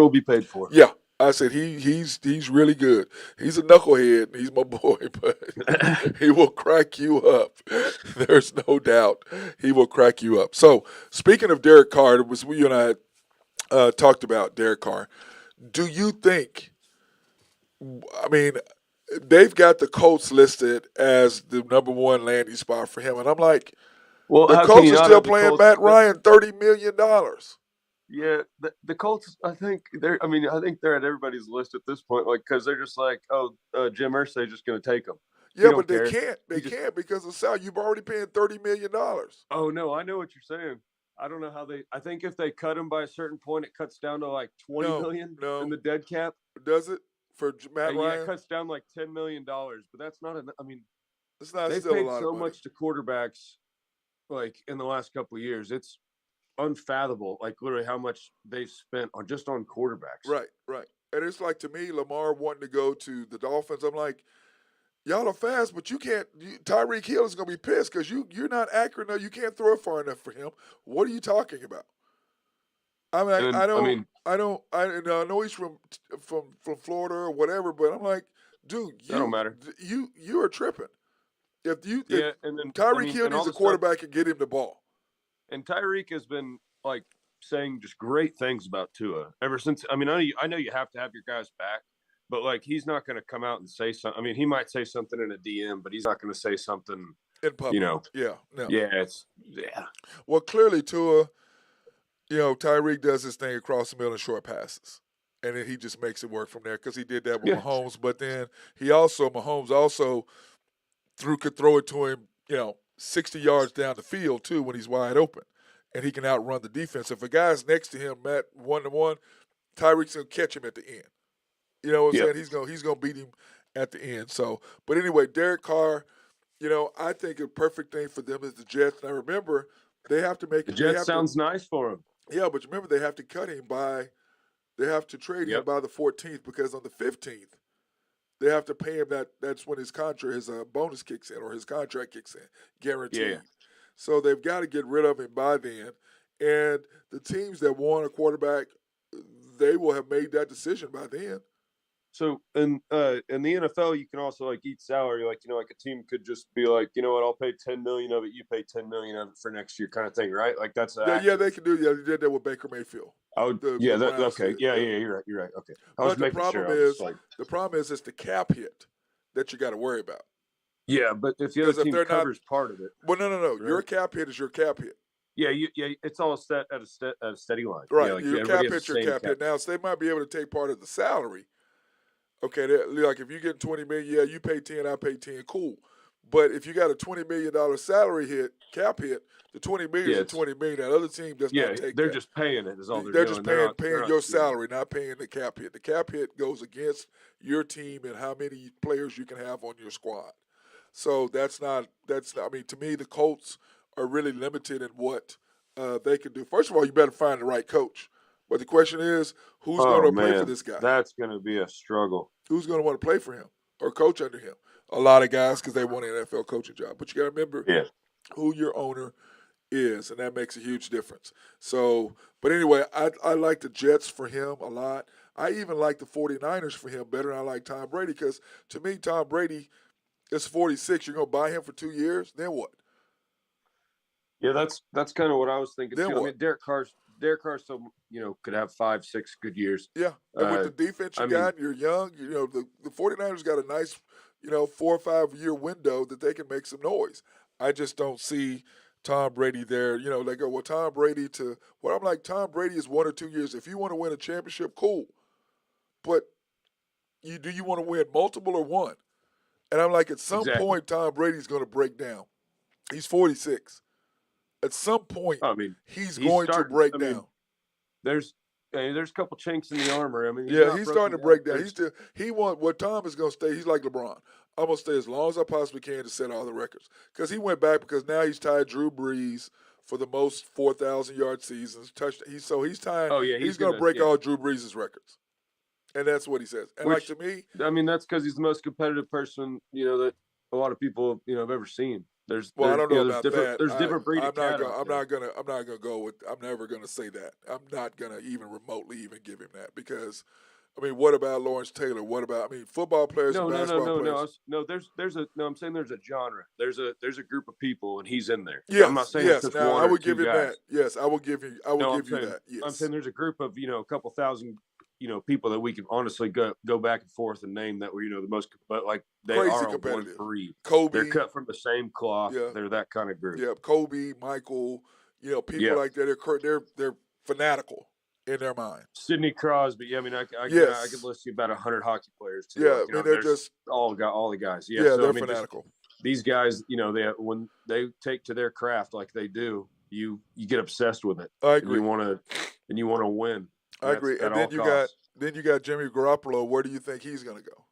will be paid for. Yeah, I said he's really good. He's a knucklehead. He's my boy, but he will crack you up. There's no doubt he will crack you up. So speaking of Derek Carr, it was you and I talked about Derek Carr. Do you think? I mean, they've got the Colts listed as the number one landing spot for him, and I'm like, well, the Colts are still paying Matt Ryan $30 million. Yeah, the Colts. I think they're at everybody's list at this point, like because they're just like, oh, Jim Irsay's just going to take them. Yeah, but they can't. They can't because of Sal. You've already paying $30 million. Oh no, I know what you're saying. I don't know how they. I think if they cut him by a certain point, it cuts down to like 20 million in the dead cap. Does it for Matt Ryan? Yeah, it cuts down like $10 million, but that's not. I mean, it's not. They've still paid a lot so of money. much to quarterbacks, like in the last couple of years. It's unfathomable, like literally how much they've spent on quarterbacks. Right. And it's like, to me, Lamar wanting to go to the Dolphins. I'm like, y'all are fast, but you can't. Tyreek Hill is going to be pissed because you're not accurate enough. You can't throw it far enough for him. What are you talking about? I mean, I know he's from Florida or whatever, but I'm like, dude, that don't matter. You are tripping. If and then Tyreek Hill needs a quarterback and get him the ball. And Tyreek has been like saying just great things about Tua ever since. I mean, I know you have to have your guys back, but like he's not going to come out and say something. I mean, he might say something in a DM, but he's not going to say something in public. You know, Yeah, no. yeah, Well, clearly Tua, Tyreek does his thing across the middle in short passes, and then he just makes it work from there because he did that with Mahomes. But then Mahomes also could throw it to him, 60 yards down the field too when he's wide open, and he can outrun the defense. If a guy's next to him, Matt, 1-to-1, Tyreek's gonna catch him at the end. You know what I'm saying? He's gonna beat him at the end. So, but anyway, Derek Carr, I think a perfect thing for them is the Jets. And I remember they have to make the Jets sounds nice for him. Yeah, but remember they have to cut him they have to trade him by the 14th because on the 15th they have to pay him that's when his bonus kicks in or his contract kicks in, guaranteed. Yeah. So they've got to get rid of him by then. And the teams that want a quarterback, they will have made that decision by then. So in the NFL, you can also like eat salary. Like like a team could just be like, you know what, I'll pay $10 million of it. You pay $10 million of it for next year, kind of thing, right? Like that's yeah, they can do. Yeah, they did that with Baker Mayfield. Okay. Yeah, you're right. Okay. But the problem is it's the cap hit that you got to worry about. Yeah, but if the other team covers part of it. Well, no. Right? Your cap hit is your cap hit. Yeah, it's all set at a steady line. Right. Your cap hit, your cap hit. Now, so they might be able to take part of the salary. Okay, like if you get $20 million, you pay 10, I pay 10, cool. But if you got a $20 million salary hit, cap hit, the $20 million is $20 million. That other team does not take they're that. Just paying it. Is all they're just paying your salary, not paying the cap hit. The cap hit goes against your team and how many players you can have on your squad. So that's not. I mean, to me, the Colts are really limited in what they can do. First of all, you better find the right coach. But the question is, who's going to play for this guy? That's going to be a struggle. Who's going to want to play for him or coach under him? A lot of guys because they want an NFL coaching job. But you got to remember who your owner is, and that makes a huge difference. So, but anyway, I like the Jets for him a lot. I even like the 49ers for him better than I like Tom Brady because, to me, Tom Brady is 46. You're going to buy him for 2 years? Then what? Yeah, that's kind of what I was thinking then too. What? I mean, Derek Carr still, could have 5-6 good years. Yeah, and with the defense you got, you're young. The 49ers got a nice, 4 or 5 year window that they can make some noise. I just don't see Tom Brady there. They go, well, Tom Brady I'm like, Tom Brady is 1 or 2 years. If you want to win a championship, cool. But do you want to win multiple or one? And I'm like, at some point, Tom Brady's going to break down. He's 46. At some point, he's going to break down. There's a couple chinks in the armor. He's starting to break down. What Tom is going to stay. He's like LeBron. I'm going to stay as long as I possibly can to set all the records. Because he went back because now he's tied Drew Brees for the most 4,000-yard seasons. He's tying. He's going to break all Drew Brees' records. And that's what he says. And to me, that's because he's the most competitive person, that a lot of people, have ever seen. I don't know about that. There's different breed of cat. I'm not gonna go with. I'm never gonna say that. I'm not gonna even remotely even give him that because, what about Lawrence Taylor? What about football players and basketball players? I'm saying there's a genre. There's a group of people and he's in there. Yes, I'm not saying it's just now one I would or two give him guys. that. Yes, I will give you. I will give you that. Yes. I'm saying there's a group of a couple thousand people that we can honestly go back and forth and name that were the most, but like they crazy are competitive. One breed. Kobe, they're cut from the same cloth. Yeah. They're that kind of group. Yeah, Kobe, Michael, people like that. They're fanatical in their mind. Sidney Crosby. I could list you about 100 hockey players too. Yeah, they're just all the guys. Yeah, so, they're fanatical. These guys, when they take to their craft like they do, you get obsessed with it. I agree. And you want to win. I agree. And then you got Jimmy Garoppolo. Where do you think he's going to go?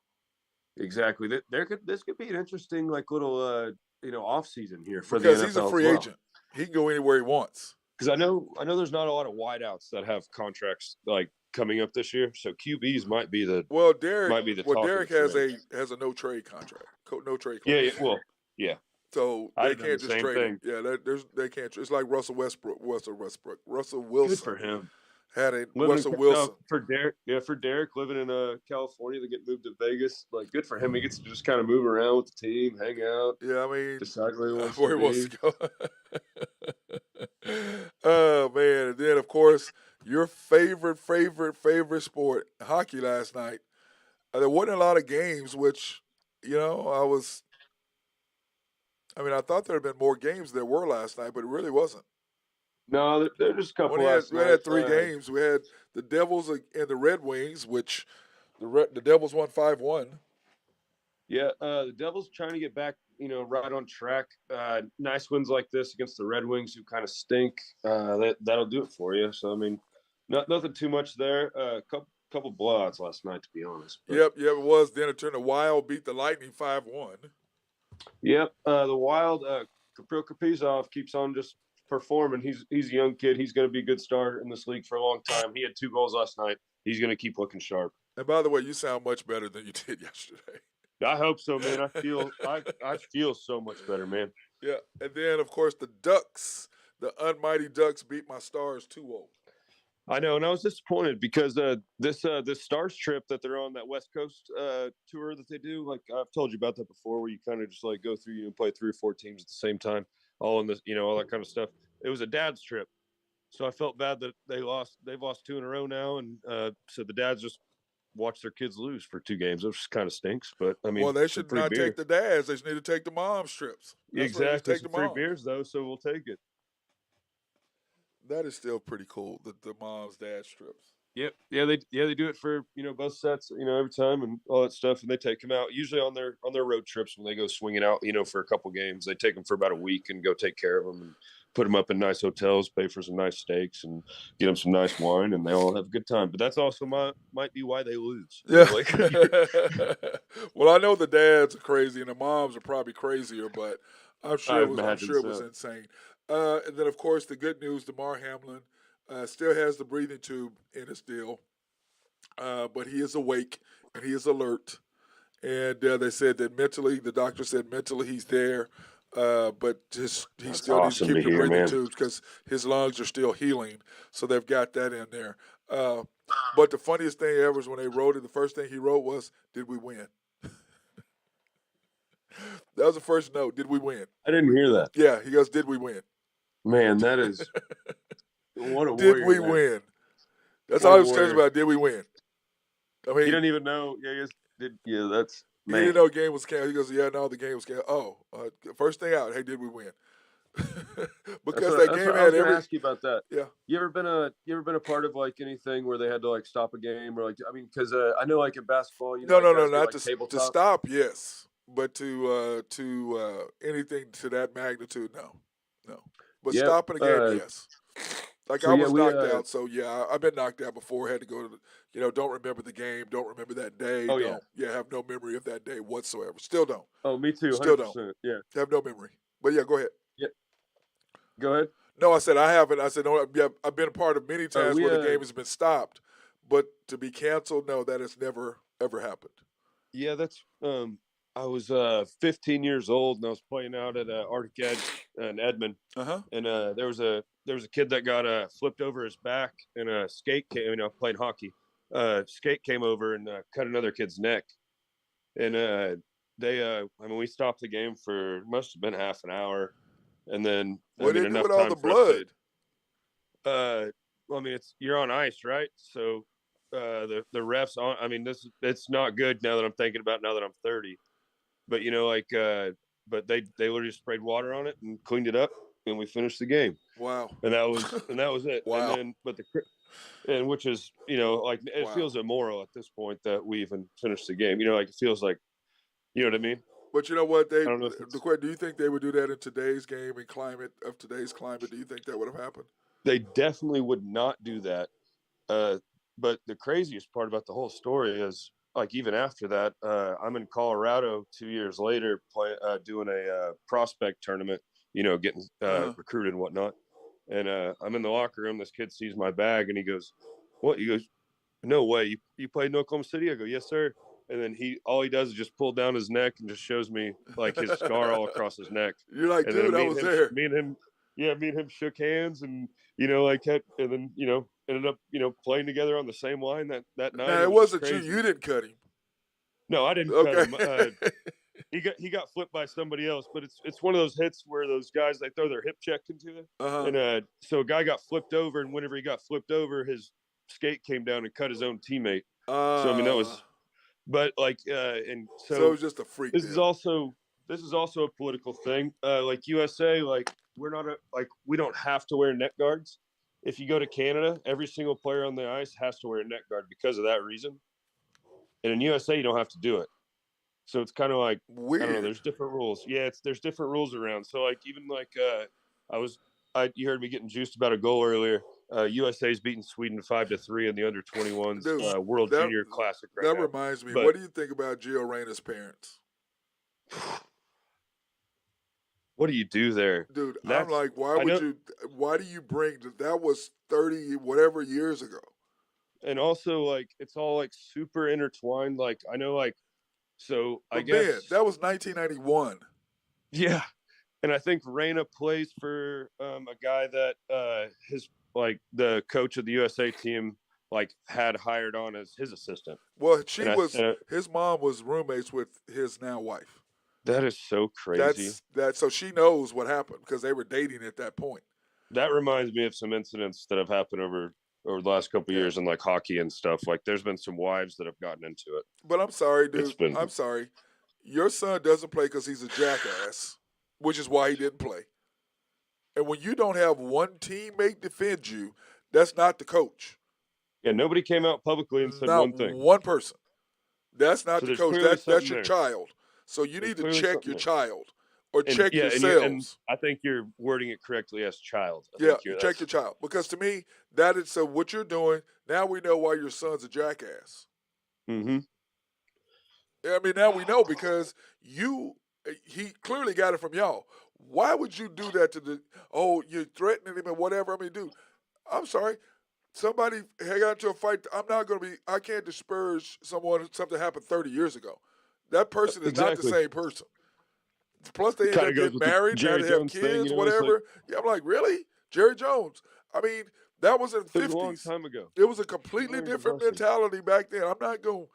Exactly. This could be an interesting little off season here for because the NFL. He's a free agent. He can go anywhere he wants. Because I know there's not a lot of wideouts that have contracts coming up this year. So QBs might be the Derek has a no trade contract. No trade contract. Yeah. So they can't just trade him. Yeah, they can't. It's like Russell Wilson. Good for him. Russell Wilson for Derek living in California. They get moved to Vegas. Good for him. He gets to just kind of move around with the team, hang out. Yeah, decide where he wants to go. Oh man! And then of course your favorite sport, hockey last night. There wasn't a lot of games, which I was. I mean, I thought there had been more games there were last night, but it really wasn't. No, there's just a We couple only had last we night. had three games. We had the Devils and the Red Wings, which the Devils won 5-1. Yeah, the Devils trying to get back, right on track. Nice wins like this against the Red Wings, who kind of stink. That'll do it for you. So I mean, nothing too much there. Couple blowouts last night, to be honest. But, Yep, it was. Then it turned the Wild beat the Lightning 5-1. yep, the Wild. Kapil Kaprizov keeps on just performing. He's a young kid. He's going to be a good starter in this league for a long time. He had 2 goals last night. He's going to keep looking sharp. And by the way, you sound much better than you did yesterday. I hope so, man. I feel so much better, man. Yeah, and then of course the Ducks, the Unmighty Ducks, beat my Stars 2-0. I know, and I was disappointed because this Stars trip that they're on, that West Coast tour that they do, like I've told you about that before, where you kind of just like go through, play 3 or 4 teams at the same time, all in this, all that kind of stuff. It was a dad's trip, so I felt bad that they've lost 2 in a row now, and so the dads just watch their kids lose for 2 games, which kind of stinks. But I mean, Well, they should not take the dads; they should need to take the moms trips. That's exactly, take the free moms. beers though, so we'll take it. That is still pretty cool. The moms dads trips. Yep. Yeah, they do it for both sets, every time and all that stuff, and they take them out usually on their road trips when they go swinging out, for a couple games. They take them for about a week and go take care of them and put them up in nice hotels, pay for some nice steaks, and get them some nice wine, and they all have a good time. But that's also might be why they lose. Yeah. Well, I know the dads are crazy and the moms are probably crazier, but I'm sure it was insane. And then of course the good news: Damar Hamlin still has the breathing tube in his deal, but he is awake and he is alert. And they said that mentally, the doctor said mentally he's there, but he still needs to keep the breathing tubes because his lungs are still healing. So they've got that in there. But the funniest thing ever is when they wrote it, the first thing he wrote was, "Did we win?" That was the first note. Did we win? I didn't hear that. Yeah, he goes, "Did we win?" Man, that is what a did warrior, we man. win? That's all he was cares about. Did we win? I mean, he didn't even know. Yeah, that's. Man. He didn't know the game was canceled. He goes, "Yeah, no, the game was canceled." Oh, first thing out. Hey, did we win? Because that game had every. Ask you about that. Yeah. You ever been a part of like anything where they had to like stop a game or like because I know like in basketball no, not to stop. Yes, but to anything to that magnitude, no. But stopping a game, yes. Like I was knocked out, so yeah, I've been knocked out before. Had to go to, don't remember the game, don't remember that day. Oh yeah, have no memory of that day whatsoever. Still don't. Oh, me too. 100%. Still don't. Yeah, have no memory. But yeah, go ahead. Yeah, go ahead. No, I said I haven't. I said no. Yeah, I've been a part of many times where the game has been stopped, but to be canceled, no, that has never ever happened. Yeah, that's. I was 15 years old and I was playing out at Arctic Edge in Edmond, and there was a kid that got flipped over his back and a skate came. Playing hockey. Skate came over and cut another kid's neck, and we stopped the game for must have been half an hour, and then what did you do with all the blood? Well, I mean, you're on ice, right? So the refs on. I mean, it's not good now that I'm thinking about it, now that I'm 30. But but they literally just sprayed water on it and cleaned it up, and we finished the game. Wow. And that was it. Wow. And then, which is it feels immoral at this point that we even finished the game. It feels like, you know what I mean. But you know what? Do you think they would do that in today's game and climate of today's climate? Do you think that would have happened? They definitely would not do that. But the craziest part about the whole story is, like, even after that, I'm in Colorado 2 years later, doing a prospect tournament, getting recruited and whatnot. And I'm in the locker room. This kid sees my bag and he goes, "What?" He goes, "No way. You played in Oklahoma City?" I go, "Yes, sir." And then all he does is just pull down his neck and just shows me like his scar all across his neck. You're like, dude, I was there. Me and him shook hands and, and then, ended up, playing together on the same line that night. Now, it wasn't you. You didn't cut him. No, I didn't cut him. he got flipped by somebody else, but it's one of those hits where those guys they throw their hip check into it, and so a guy got flipped over, and whenever he got flipped over, his skate came down and cut his own teammate. So I mean that was, but like, and So it so was just a freak this is deal. also this is also a political thing. Like USA, like we're not like we don't have to wear neck guards. If you go to Canada, every single player on the ice has to wear a neck guard because of that reason. And in USA, you don't have to do it. So it's kind of like I don't know. Weird. There's different rules. Yeah, there's different rules around. So like even like you heard me getting juiced about a goal earlier. USA's beating Sweden 5-3 in the under 21s Dude, World that Junior Classic right that now. reminds me. But What do you think about Gio Reyna's parents? what do you do there, Dude, I'm that's like, why I would know. you? Why do you bring that? Was 30 whatever years ago. And also like it's all like super intertwined. Like I know like so I But Ben, guess that was 1991. yeah. And I think Reyna plays for a guy that his like the coach of the USA team like had hired on as his assistant. Well, And his mom was roommates with his now wife. that is so crazy. So she knows what happened because they were dating at that point. That reminds me of some incidents that have happened over the last couple of Yeah. years in like hockey and stuff. Like there's been some wives that have gotten into it. But I'm sorry, It's dude. been I'm sorry. Your son doesn't play because he's a jackass, which is why he didn't play. And when you don't have one teammate defend you, that's not the coach. yeah. Nobody came out publicly and said Not one thing. one person. That's not So the there's coach. clearly That's something your there. child. So you There's need to clearly check something your there. child or And check yeah, and yourselves. I think you're wording it correctly as child. I Yeah, think you you're check your child. Because to me, that is so what you're doing, now we know why your son's a jackass. Mm-hmm. I mean, now we know because he clearly got it from y'all. Why would you do that you're threatening him and whatever? I mean, dude, I'm sorry. Somebody got into a fight. I can't disparage something happened 30 years ago. That person is not the Exactly. same person. Plus, they end Kind up of goes getting with the married, now Jerry they have Jones thing, kids, It's like whatever. Yeah, I'm like, really? Jerry Jones. I mean, that was in the it was a long 50s. time ago. It was a He completely learned his different lesson. mentality back then. I'm not going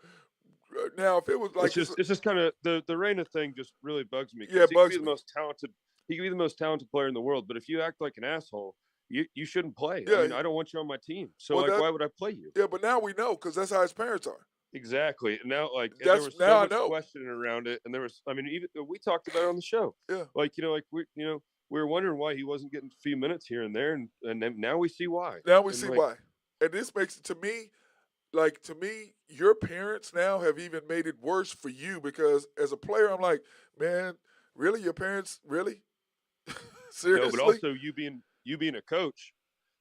now if it was like It's just kind of the Reyna thing just really bugs me. Yeah, it He could be bugs the me. most talented. He could be the most talented player in the world, but if you act like an asshole, you shouldn't play. I Yeah, mean, I don't want you on my team. So well, like, why would I play you? yeah, but now we know because that's how his parents are. Exactly. And now, like, and there That's was now so I much know. questioning around it, and there was, I mean, even we talked about it on the show. Yeah, Like, like we were wondering why he wasn't getting a few minutes here and there, and then now we see why. now we And see like, why. And this makes it to me, your parents now have even made it worse for you because as a player, I'm like, man, really, your parents, really, no, seriously? but also you being a coach,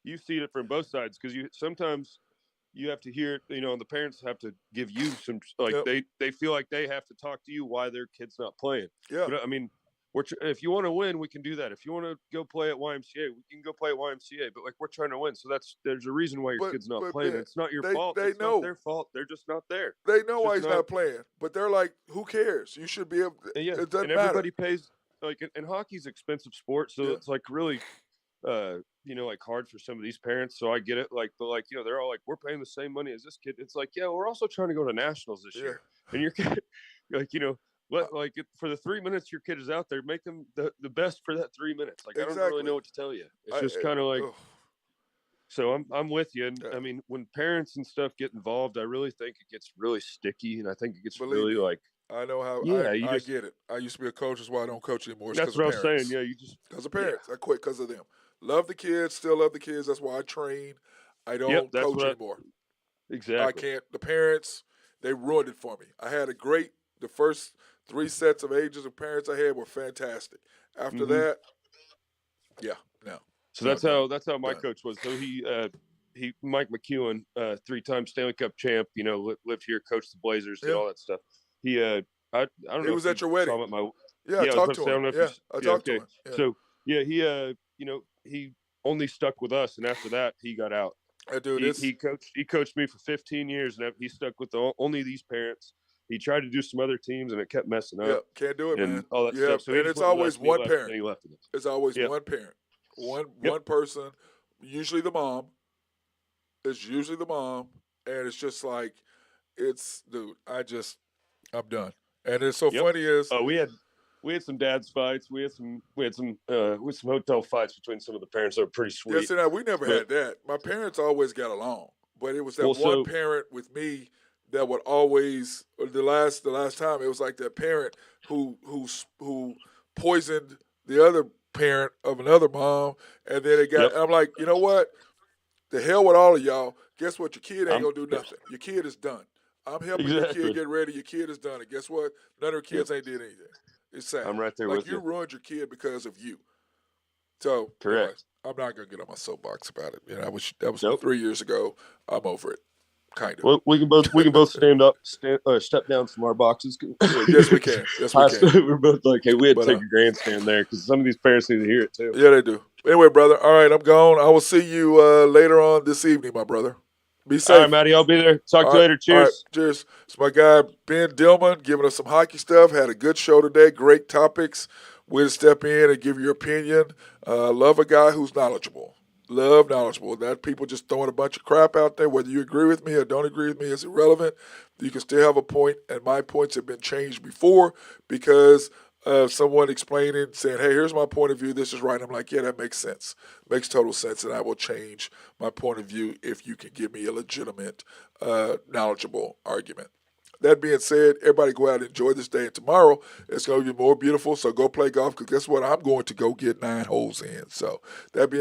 you see it from both sides because you sometimes you have to hear, the parents have to give you some like Yep. they feel like they have to talk to you why their kid's not playing. Yeah, But I mean, if you want to win, we can do that. If you want to go play at YMCA, we can go play at YMCA. But like we're trying to win, so there's a reason why your kid's not but playing. man, It's not your they fault. they It's not know their fault. They're just not there. they know It's why just he's not. not playing, but they're like, who cares? You should be able. And yeah, It doesn't and matter. everybody pays like, and hockey's expensive sport, so Yeah. it's like really, like hard for some of these parents. So I get it. Like, but like they're all like, we're paying the same money as this kid. It's like, yeah, we're also trying to go to nationals this Yeah. year, and your kid, like for the 3 minutes your kid is out there, make them the best for that 3 minutes. Like I don't really Exactly. know what to tell you. It's just kind of like. ugh. So I'm with you, and Yeah. I mean, when parents and stuff get involved, I really think it gets really sticky, and I think it gets Believe really me. like, I know how. yeah, you I just. get it. I used to be a coach. That's why I don't coach anymore. It's That's because what I of was parents. saying. Yeah, you just. Because of Yeah. parents. I quit because of them. Love the kids. Still love the kids. That's why I train. I don't That's coach what anymore. exactly. I can't. The parents, they ruined it for me. I had the first 3 sets of ages of parents I had were fantastic. After that, yeah, no. So No, that's how my done. coach was. So he Mike McEwen, 3-time Stanley Cup champ. Lived here, coached the Blazers, did Yeah. all that stuff. He I don't He know. was if at your wedding. Saw him at my Yeah, I yeah. I was talked about to to say I him. don't know if Yeah, I yeah, talked to okay. him. Yeah. So yeah, he only stuck with us, and after that he got out. Dude, He coached me for 15 years, and he stuck with only these parents. He tried to do some other teams, and it kept messing up. yeah, can't do it, and man. all that Yeah, stuff. So he and just it's went with always us, and he one left, parent. and he left with us. It's always Yep. one parent, Yep. one person. Usually the mom. It's usually the mom, and it's just like, dude. I'm done. And it's so Yep. funny is We had some dad's fights. We had some hotel fights between some of the parents that were pretty yes, sweet. and we never But had that. My parents always got along, but it was that well, one so parent with me that would always the last time it was like that parent who poisoned the other parent of another mom, and then it got. yep. I'm like, you know what? The hell with all of y'all. Guess what? Your kid ain't I'm gonna do nothing. Your kid is done. I'm helping your kid exactly. get ready. Your kid is done. And guess what? None of her Yep. kids ain't did anything. It's sad. I'm right there Like with you you. ruined your kid because of you. So anyway, Correct. I'm not gonna get on my soapbox about it. You know, that was Nope. 3 years ago. I'm over it, kind of. Well, we can both step down from our boxes. Yes, we can. Yes, we can. We're both like, hey, we had But to take a grandstand there because some of these parents need to hear it too. yeah, they do. Anyway, brother. All right, I'm gone. I will see you later on this evening, my brother. Be All right, safe. Matty, I'll be there. Talk to All you right, later. all right. Cheers. Cheers. It's my guy Ben Dillman giving us some hockey stuff. Had a good show today. Great topics. Way to step in and give your opinion. Love a guy who's knowledgeable. Love knowledgeable. That people just throwing a bunch of crap out there. Whether you agree with me or don't agree with me is irrelevant. You can still have a point, and my points have been changed before because someone explaining, saying, "Hey, here's my point of view. This is right." I'm like, "Yeah, that makes sense. Makes total sense," and I will change my point of view if you can give me a legitimate, knowledgeable argument. That being said, everybody go out and enjoy this day. And tomorrow it's going to be more beautiful. So go play golf because guess what? I'm going to go get 9 holes in. So that being